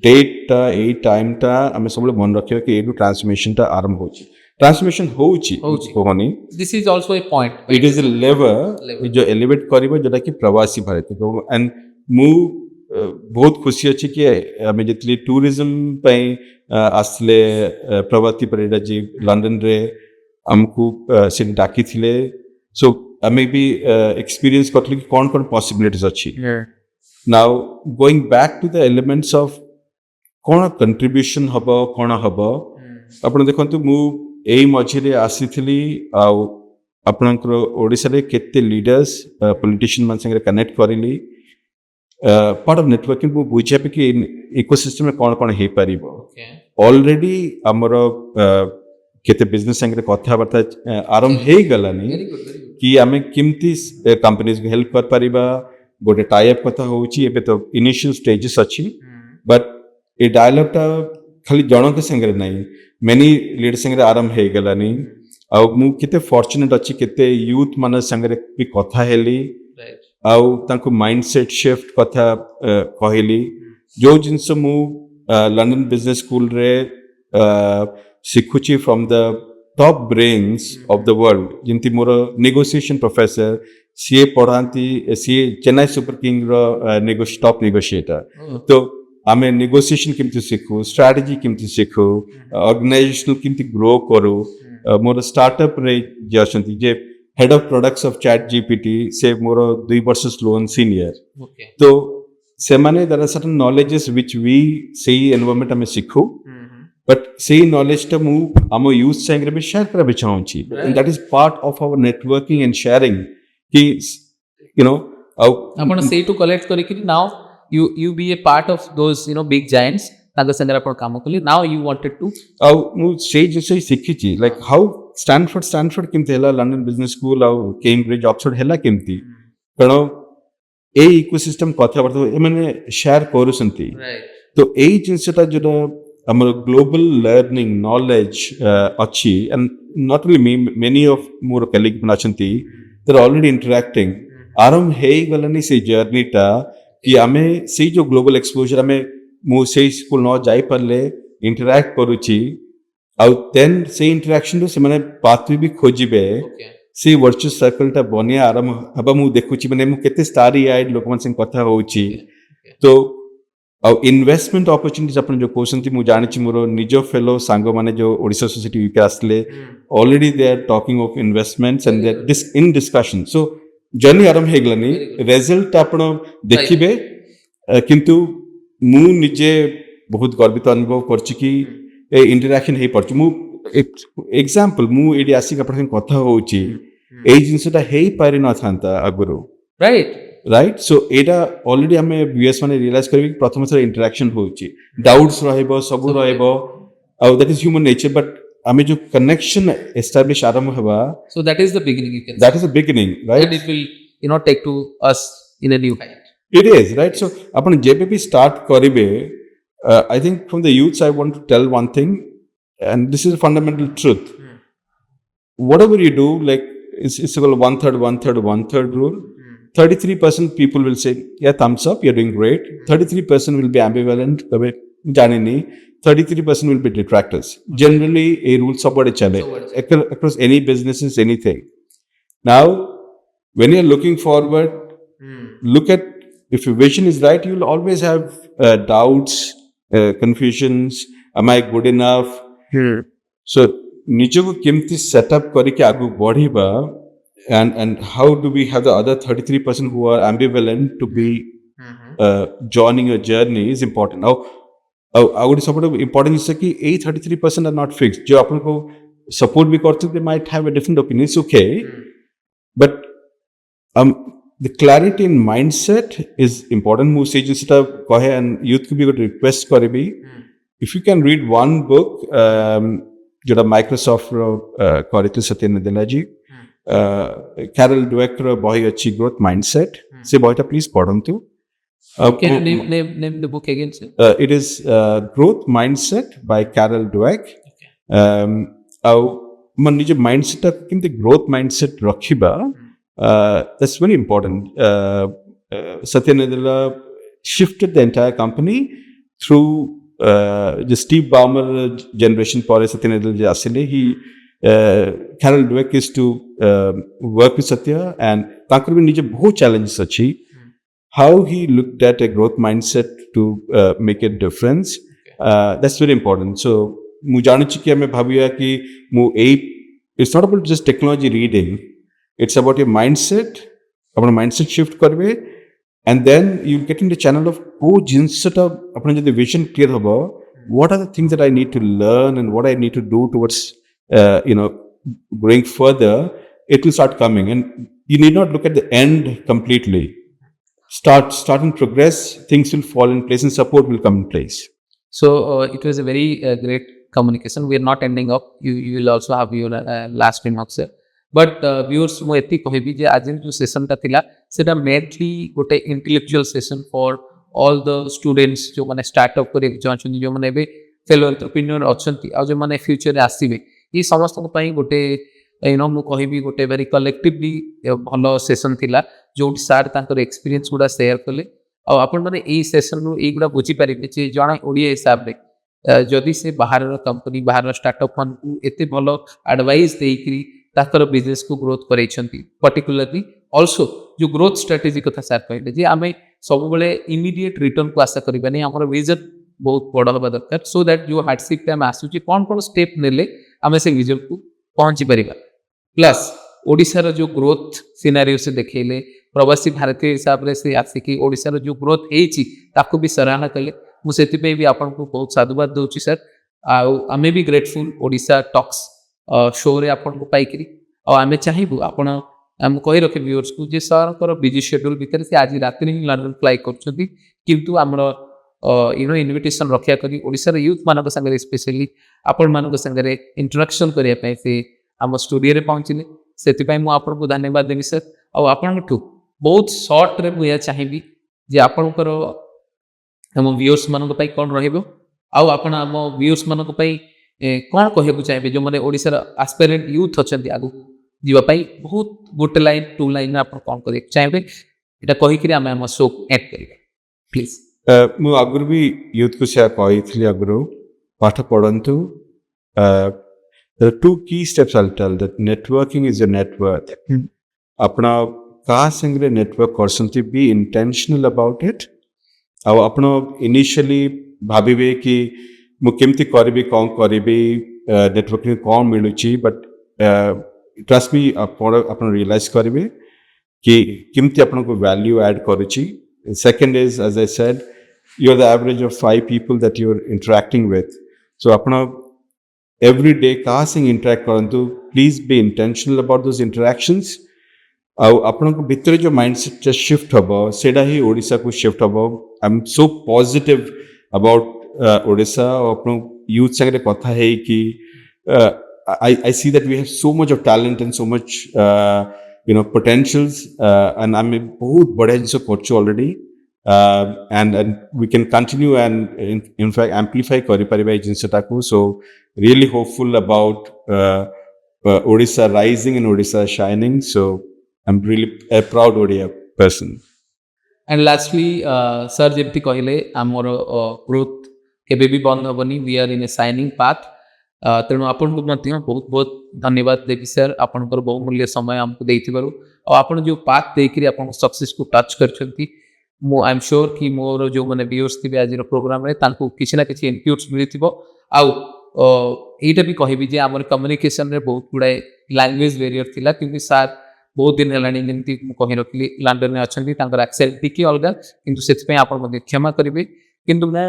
ଡେଟ୍ଟା ଏଇ ଟାଇମ୍ଟା ଆମେ ସବୁବେଳେ ମନେ ରଖିବା କି ଏଇଠୁ ଟ୍ରାନ୍ସଫର୍ମେସନଟା ଆରମ୍ଭ ହେଉଛି। ଟ୍ରାନ୍ସଫର୍ମେସନ ହେଉଛି କହନି, this is also a point, it is a level ଯୋଉ ଏଲିଭେଟ୍ କରିବ ଯୋଉଟାକି ପ୍ରବାସୀ ଭାରତୀୟ। ଆଣ୍ଡ ମୁଁ ବହୁତ ଖୁସି ଅଛି କି ଆମେ ଯେତେବେଳେ ଟୁରିଜମ୍ ପାଇଁ ଆସିଥିଲେ ପ୍ରଭାତୀ ପରିଡ଼ା जी ଲଣ୍ଡନରେ ଆମକୁ ସେଠି ଡାକିଥିଲେ। ସୋ ଆମେ ବି ଏକ୍ସପିରିଏନ୍ସ କରିଥିଲୁ କି କ'ଣ କ'ଣ ପସିବିଲିଟିଜ୍ ଅଛି। Now going back to the elements of କ'ଣ କଣ୍ଟ୍ରିବ୍ୟୁସନ୍ ହେବ କ'ଣ ହେବ। ଆପଣ ଦେଖନ୍ତୁ ମୁଁ ଏଇ ମଝିରେ ଆସିଥିଲି ଆଉ ଆପଣଙ୍କର ଓଡ଼ିଶାରେ କେତେ ଲିଡର୍ସ ପଲିଟିସିଆନ୍ ମାନ ସାଙ୍ଗରେ କନେକ୍ଟ କରିଲି। ପାର୍ଟ ଅଫ୍ ନେଟୱାର୍କିଂ ମୁଁ ବୁଝିବା ପାଇଁ କି ଇକୋସିଷ୍ଟମ୍ରେ କ'ଣ କ'ଣ ହେଇପାରିବ। ଅଲରେଡ଼ି ଆମର କେତେ ବିଜନେସ୍ ସାଙ୍ଗରେ କଥାବାର୍ତ୍ତା ଆରମ୍ଭ ହେଇଗଲାନି कि आमे किमती कंपनीज को हेल्प कर परिबा। गोटे टाइप कथा होची एबे तो इनिशियल स्टेजेस अछि, बट ए डायलॉग टा खाली जणों के संगे नहीं, मेनी लीडर संगे आरंभ हे गलानी। आ मु केते फॉर्चुनेट अछि केते यूथ मन संगे भी कथा हेली आउ तांको माइंडसेट शिफ्ट कथा कहली। जो जिंस मु लंडन बिजनेस स्कूल रे शिखुची from the top brains of the world, जिनती मोर नेगोशिएशन प्रोफेसर सीए पढ़ाती, सीए चेन्नई सुपर किंग रो टॉप नेगोशिएटर। तो आमे नेगोशिएशन केमती शिखु, स्ट्रेटजी केमती शिखु, ऑर्गेनाइजेशनल केमती ग्रो करू। मोर स्टार्टअप रे जे अछंती जे head of products of Chat GPT से मोर 2 वर्ष स्लोन सीनियर। तो से माने there are certain knowledges which we सेही एनवायरनमेंट आमे शिखु, बट सेही नॉलेज टा मु आम यूथ संगे भी शेयर करा चाहूँगी। That is part of our networking and sharing कि यू नो आपण से टू कलेक्ट करिकि now you be a part of those big giants तांग संगे आपण काम कली। नाउ यू वांटेड टू मु से जैसे शिखिची लाइक हाउ स्टैनफोर्ड केमती हैला, लंडन बिजनेस स्कूल आउ कैम्ब्रिज ऑक्सफोर्ड हैला केमती, कारण ए इकोसिस्टम कथाबार्ता एमाने शेयर करूसंती। तो एई जिंसटा जो आमर ग्लोबल लर्निंग नॉलेज अच्छी, and not only me, many of more colleague अच्छी दे आर ऑलरेडी इंटरैक्टिंग। आरंभ हे गलानी से जर्नीटा कि आमे से जो ग्लोबल एक्सपोजर आमे मु से स्कूल न जाई परले इंटरैक्ट करूची आउ देन से इंटरैक्शन रो से माने पाथवे भी खोजिबे से वर्चुअल सर्कल टा बनिया आरंभ हबा मु देखुची। माने मु केते स्टारी आइड लोक मन संग कथा होउची। तो आउ इन्वेस्टमेंट अपॉर्चुनिटीज अपन जो कहते मुझे जानी मोर निज फेलो सांग माने जो ओडिशा सोसाइटी वीक आसले already they are talking of investments and they are in discussion. So journey आरंभ हे गलानी, रिजल्ट आपण देखिबे। किंतु मु निजे बहुत गर्वित अनुभव करछि कि ए इंटरैक्शन हे परछि। मु एग्जांपल मु एडी आसी अपन कथा होउची, ए जिंसटा हे पारि न थांता अगुरु, राइट। सो एटा ऑलरेडी आमे यूएस माने रियलाइज करबी प्रथम थर इंटरैक्शन होउची, डाउट्स रहइबो सब रहइबो आउ that is human nature. But आमे जो कनेक्शन एस्टैब्लिश आरंभ हबा, so that is the beginning, you can that is the beginning, right? And it will take to us in a new height. It is, right? So अपन जेबे भी start करिबे, I think from the youths I want to tell one thing, and this is a fundamental truth. Whatever you do, like it's called 1/3 rule. 33% people will say, yeah, thumbs up, you're doing great. 33% will be ambivalent, janini. 33% will be detractors. Generally, a rule somebody chale across any businesses, anything. Now, when you're looking forward, look at, if your vision is right, you'll always have doubts, confusions, am I good enough? So ନିଜକୁ କେମିତି setup କରିକି ଆଗକୁ ବଢିବା and how do we have the other 33% who are ambivalent to be joining your journey is important. ଆଉ ଗୋଟେ ସବୁଠୁ important ଜିନିଷ କି ଏଇ 33% are not fixed. जो ଆପଣଙ୍କୁ support ବି କରୁଛନ୍ତି, they might have a different opinion. It's okay. But the clarity in mindset is important. ମୁଁ ସେଇ ଜିନିଷଟା କହେ and youth କୁ ବି ଗୋଟେ request କରିବି. If you can read one book जोटा Microsoft ର କରିଥିଲେ ସତ୍ୟେନ୍ଦ୍ର जी, Carol Dweck ର ବହି ଅଛି Growth Mindset. ସେ ବହିଟା please ପଢନ୍ତୁ. Can you name the book again, sir? It is Growth Mindset by Carol Dweck. ଆଉ ମାନେ ନିଜ ମାଇଣ୍ଡସେଟଟା କେମିତି ଗ୍ରୋଥ ମାଇଣ୍ଡସେଟ ରଖିବା, that's very important. Satyanadella shifted the entire company through the Steve Ballmer generation. ପରେ Satyanadella ଆସିଲେ, he Carol Dweck is to work with Satya and ତାଙ୍କର ବି ନିଜେ ବହୁତ challenges ଅଛି. How he looked at a growth mindset to make a difference, that's very important. So ମୁଁ ଜାଣୁଛି କି ଆମେ ଭାବିବା କି ମୁଁ ଏଇ, it's not about just technology reading, it's about your mindset. ଆପଣ mindset shift କରିବେ and then you get in the channel of କୋଉ ଜିନିଷଟା ଆପଣ ଯଦି vision clear ହେବ, what are the things that I need to learn and what I need to do towards going further, it will start coming. And you need not look at the end completely. Start and progress, things will fall in place and support will come in place. So it was a very great communication. We are not ending up. You will also have your last remarks, sir. But viewers, ମୁଁ ଏତିକି କହିବି ଯେ ଆଜି ଯେଉଁ ସେସନଟା ଥିଲା ସେଟା mainly ଗୋଟେ intellectual session for all the students ଯେଉଁମାନେ ଷ୍ଟାର୍ଟଅପ୍ କରିବାକୁ ଚାହୁଁଛନ୍ତି, ଯେଉଁମାନେ ଏବେ ଫେଲୋ ଏଣ୍ଟରପ୍ରିନିୟର ଅଛନ୍ତି ଆଉ ଯେଉଁମାନେ ଫ୍ୟୁଚରରେ ଆସିବେ, ଏ ସମସ୍ତଙ୍କ ପାଇଁ ଗୋଟେ ମୁଁ କହିବି ଗୋଟେ ଭେରି କଲେକ୍ଟିଭଲି ଭଲ ସେସନ ଥିଲା, ଯେଉଁଠି ସାର୍ ତାଙ୍କର ଏକ୍ସପିରିଏନ୍ସ ଗୁଡ଼ା ସେୟାର କଲେ। ଆଉ ଆପଣମାନେ ଏଇ ସେସନରୁ ଏଇଗୁଡ଼ା ବୁଝିପାରିବେ ଯେ ଜଣେ ଓଡ଼ିଆ ହିସାବରେ ଯଦି ସେ ବାହାରର କମ୍ପାନୀ, ବାହାରର ଷ୍ଟାର୍ଟଅପ୍ ମାନଙ୍କୁ ଏତେ ଭଲ ଆଡ଼ଭାଇସ୍ ଦେଇକରି ତାଙ୍କର ବିଜନେସକୁ ଗ୍ରୋଥ୍ କରାଇଛନ୍ତି, ପର୍ଟିକୁଲାରଲି ଅଲସୋ ଯେଉଁ ଗ୍ରୋଥ୍ ଷ୍ଟ୍ରାଟେଜି କଥା ସାର୍ କହିଲେ ଯେ ଆମେ ସବୁବେଳେ ଇମିଡ଼ିଏଟ୍ ରିଟର୍ନକୁ ଆଶା କରିବାନି, ଆମର ଭିଜନ୍ ବହୁତ ବଡ଼ ହେବା ଦରକାର, ସୋ ଦ୍ୟାଟ୍ ଯେଉଁ ହାର୍ଡସିପ୍ଟା ଆମେ ଆସୁଛି କ'ଣ କ'ଣ ଷ୍ଟେପ୍ ନେଲେ ଆମେ ସେ ଭିଜନ୍କୁ ପହଞ୍ଚି ପାରିବା। ପ୍ଲସ୍ ଓଡ଼ିଶାର ଯେଉଁ ଗ୍ରୋଥ୍ ସିନାରିଓ ସେ ଦେଖେଇଲେ, ପ୍ରବାସୀ ଭାରତୀୟ ହିସାବରେ ସେ ଆସିକି ଓଡ଼ିଶାର ଯେଉଁ ଗ୍ରୋଥ୍ ହେଇଛି ତାକୁ ବି ସରାହନା କଲେ। ମୁଁ ସେଥିପାଇଁ ବି ଆପଣଙ୍କୁ ବହୁତ ସାଧୁବାଦ ଦେଉଛି ସାର୍। ଆଉ ଆମେ ବି ଗ୍ରେଟଫୁଲ୍ ଓଡ଼ିଶା ଟକ୍ସ ଶୋରେ ଆପଣଙ୍କୁ ପାଇକିରି। ଆଉ ଆମେ ଚାହିଁବୁ ଆପଣ ଆମେ କହି ରଖିବୁ ଭିଉଅର୍ସକୁ ଯେ ସାର୍ଙ୍କର ବିଜି ସେଡ୍ୟୁଲ୍ ଭିତରେ ସେ ଆଜି ରାତିରେ ହିଁ ଲଣ୍ଡନ ଫ୍ଲାଇ କରୁଛନ୍ତି, କିନ୍ତୁ ଆମର ଇନଭିଟେସନ୍ ରକ୍ଷା କରି ଓଡ଼ିଶାର ୟୁଥ୍ ମାନଙ୍କ ସାଙ୍ଗରେ ସ୍ପେଶାଲି ଆପଣମାନଙ୍କ ସାଙ୍ଗରେ ଇଣ୍ଟରାକ୍ସନ୍ କରିବା ପାଇଁ ସେ ଆମ ଷ୍ଟୁଡ଼ିଓରେ ପହଞ୍ଚିଲେ। ସେଥିପାଇଁ ମୁଁ ଆପଣଙ୍କୁ ଧନ୍ୟବାଦ ଦେବି ସାର୍। ଆଉ ଆପଣଙ୍କଠୁ ବହୁତ ସର୍ଟରେ ମୁଁ ଏହା ଚାହିଁବି ଯେ ଆପଣଙ୍କର ଆମ ଭିଉଅର୍ସ ମାନଙ୍କ ପାଇଁ କ'ଣ ରହିବ, ଆଉ ଆପଣ ଆମ ଭିଉଅର୍ସ ମାନଙ୍କ ପାଇଁ କ'ଣ କହିବାକୁ ଚାହିଁବେ, ଯେଉଁମାନେ ଓଡ଼ିଶାର ଆସ୍ପାଇରେଣ୍ଟ ୟୁଥ୍ ଅଛନ୍ତି ଆଗକୁ ଯିବା ପାଇଁ, ବହୁତ ଗୋଟେ ଲାଇନ୍ 2 ଲାଇନ୍ରେ ଆପଣ କ'ଣ କରିବାକୁ ଚାହିଁବେ, ଏଇଟା କହିକିରି ଆମେ ଆମ ଶୋ ଏଣ୍ଡ କରିବା ପ୍ଲିଜ୍। ମୁଁ ଆଗରୁ ବି ୟୁଥକୁ ସେୟା କହିଥିଲି, ଆଗରୁ ପାଠ ପଢ଼ନ୍ତୁ। There are 2 key steps I'll tell, that networking is your net worth. ଆପଣ କାହା ସାଙ୍ଗରେ ନେଟୱାର୍କ କରୁଛନ୍ତି, be intentional about it. ଆଉ ଆପଣ ଇନିशिଆଲି ଭାବିବେ କି ମୁଁ କେମିତି କରିବି, କ'ଣ କରିବି, ନେଟୱାର୍କିଂ କ'ଣ ମିଳୁଛି, ବଟ୍ ଟ୍ରଷ୍ଟ ମି ଆପଣ ରିୟଲାଇଜ୍ କରିବେ କି କେମିତି ଆପଣଙ୍କୁ ଭ୍ୟାଲ୍ୟୁ ଆଡ୍ କରୁଛି। Second is, as I said, you are the average of 5 people that you are interacting with. So ଆପଣ every day କାହା ସାଙ୍ଗେ interact କରନ୍ତୁ, please be intentional about those interactions. ଆଉ ଆପଣଙ୍କ ଭିତରେ ଯେଉଁ ମାଇଣ୍ଡସେଟ୍ଟା ସିଫ୍ଟ ହେବ ସେଇଟା ହିଁ ଓଡ଼ିଶାକୁ ସିଫ୍ଟ ହେବ। I am so positive about Odisha. ଆଉ ଆପଣ ୟୁଥ୍ ସାଙ୍ଗରେ କଥା ହେଇକି I see that we have so much of talent and so much potentials, and ଆମେ ବହୁତ ବଢ଼ିଆ ଜିନିଷ କରୁଛୁ already, and we can continue and in fact amplify କରିପାରିବା ଏଇ ଜିନିଷଟାକୁ। So really hopeful about Odisha rising and Odisha shining. So I'm really a proud Odia person. And lastly, sir ଯେମିତି କହିଲେ ଆମର ଗ୍ରୋଥ୍ କେବେ ବି ବନ୍ଦ ହେବନି, we are in a shining path. ତେଣୁ ଆପଣଙ୍କୁ ମଧ୍ୟ ବହୁତ ବହୁତ ଧନ୍ୟବାଦ ଦେବି ସାର୍, ଆପଣଙ୍କର ବହୁମୂଲ୍ୟ ସମୟ ଆମକୁ ଦେଇଥିବାରୁ। ଆଉ ଆପଣ ଯେଉଁ ପାଥ୍ ଦେଇକରି ଆପଣଙ୍କ ସକ୍ସେସ୍କୁ ଟଚ୍ କରିଛନ୍ତି, ମୁଁ ଆଇ ଏମ୍ ସିଓର କି ମୋର ଯେଉଁମାନେ ଭିଉର୍ସ ଥିବେ ଆଜିର ପ୍ରୋଗ୍ରାମରେ ତାଙ୍କୁ କିଛି ନା କିଛି ଇନପୁଟ୍ସ ମିଳିଥିବ। ଆଉ ଏଇଟା ବି କହିବି ଯେ ଆମର କମ୍ୟୁନିକେସନରେ ବହୁତ ଗୁଡ଼ାଏ ଲାଙ୍ଗୁଏଜ ବ୍ୟାରିୟର ଥିଲା, କିନ୍ତୁ ସାର୍ ବହୁତ ଦିନ ହେଲାଣି ଯେମିତି ମୁଁ କହି ରଖିଲି ଲଣ୍ଡନରେ ଅଛନ୍ତି, ତାଙ୍କର ଆକ୍ସେଣ୍ଟ ଟିକେ ଅଲଗା, କିନ୍ତୁ ସେଥିପାଇଁ ଆପଣ ମଧ୍ୟ କ୍ଷମା କରିବେ। କିନ୍ତୁ ମୁଁ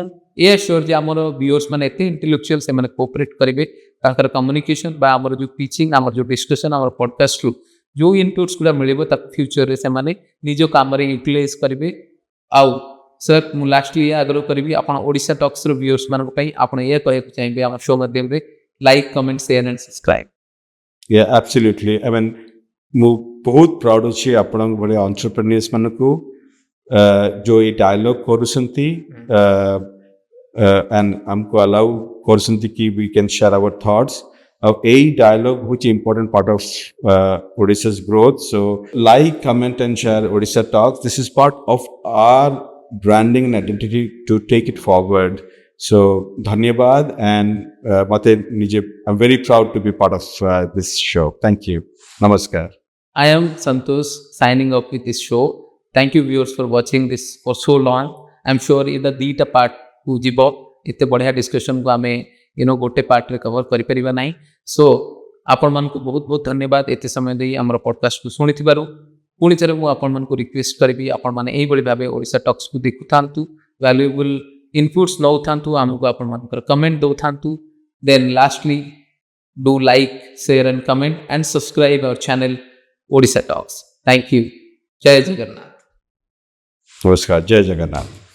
ଏ ସିଓର ଯେ ଆମର ଭିଉର୍ସ ମାନେ ଏତେ ଇଣ୍ଟେଲେକ୍ଚୁଆଲ, ସେମାନେ କୋଅପରେଟ୍ କରିବେ। ତାଙ୍କର କମ୍ୟୁନିକେସନ ବା ଆମର ଯେଉଁ ପିଚିଂ, ଆମର ଯେଉଁ ଡିସ୍କସନ୍, ଆମର ପଡକାଷ୍ଟରୁ ଯେଉଁ ଇନପୁଟ୍ସ ଗୁଡ଼ା ମିଳିବ ତାକୁ ଫ୍ୟୁଚରରେ ସେମାନେ ନିଜ କାମରେ ୟୁଟିଲାଇଜ୍ କରିବେ। ଆଉ ସାର୍ ମୁଁ ଲାଷ୍ଟ ଇଏ ଆଗ୍ରହ କରିବି ଆପଣ ଓଡ଼ିଶା ଟକ୍ସର ଭିଉର୍ସ ମାନଙ୍କ ପାଇଁ ଆପଣ ଏହା କହିବାକୁ ଚାହିଁବେ ଆମ ଶୋ ମାଧ୍ୟମରେ like, comment, share and subscribe. absolutely. I mean, ମୁଁ ବହୁତ ପ୍ରାଉଡ୍ ଅଛି ଆପଣଙ୍କ ଭଳିଆ ଏଣ୍ଟରପ୍ରେନ୍ୟୁର୍ସ ମାନଙ୍କୁ जो ये डायलॉग କରୁଛନ୍ତି and हमको allow କରୁଛନ୍ତି कि we can share our thoughts. A dialogue which is important part of Odisha's growth. So like, comment and share Odisha Talks. This is part of our branding and identity to take it forward. So dhanyabad and I'm very proud to be part of this show. Thank you. Namaskar. I am Santosh signing off with this show. Thank you viewers for watching this for so long. I'm sure either दीटा part को जीव एते बढ़िया discussion को आमे गोटे part रे cover करि परिबा नाही। सो आपण मन को बहुत बहुत धन्यवाद एते समय देई हमर पॉडकास्ट को सुनि थिबारु। पुणी थरे मु आपण मन को रिक्वेस्ट करबी आपण माने एई बळी भाबे ओडिसा टॉक्स को देखु थांतु, वैल्यूएबल इनपुट्स नौ थांतु, हमको आपण मन कर कमेंट दो थांतु। Then lastly do like, share and comment and subscribe our channel Odisha Talks. Thank you. Jai Jagannath. Namaskar. Jai Jagannath.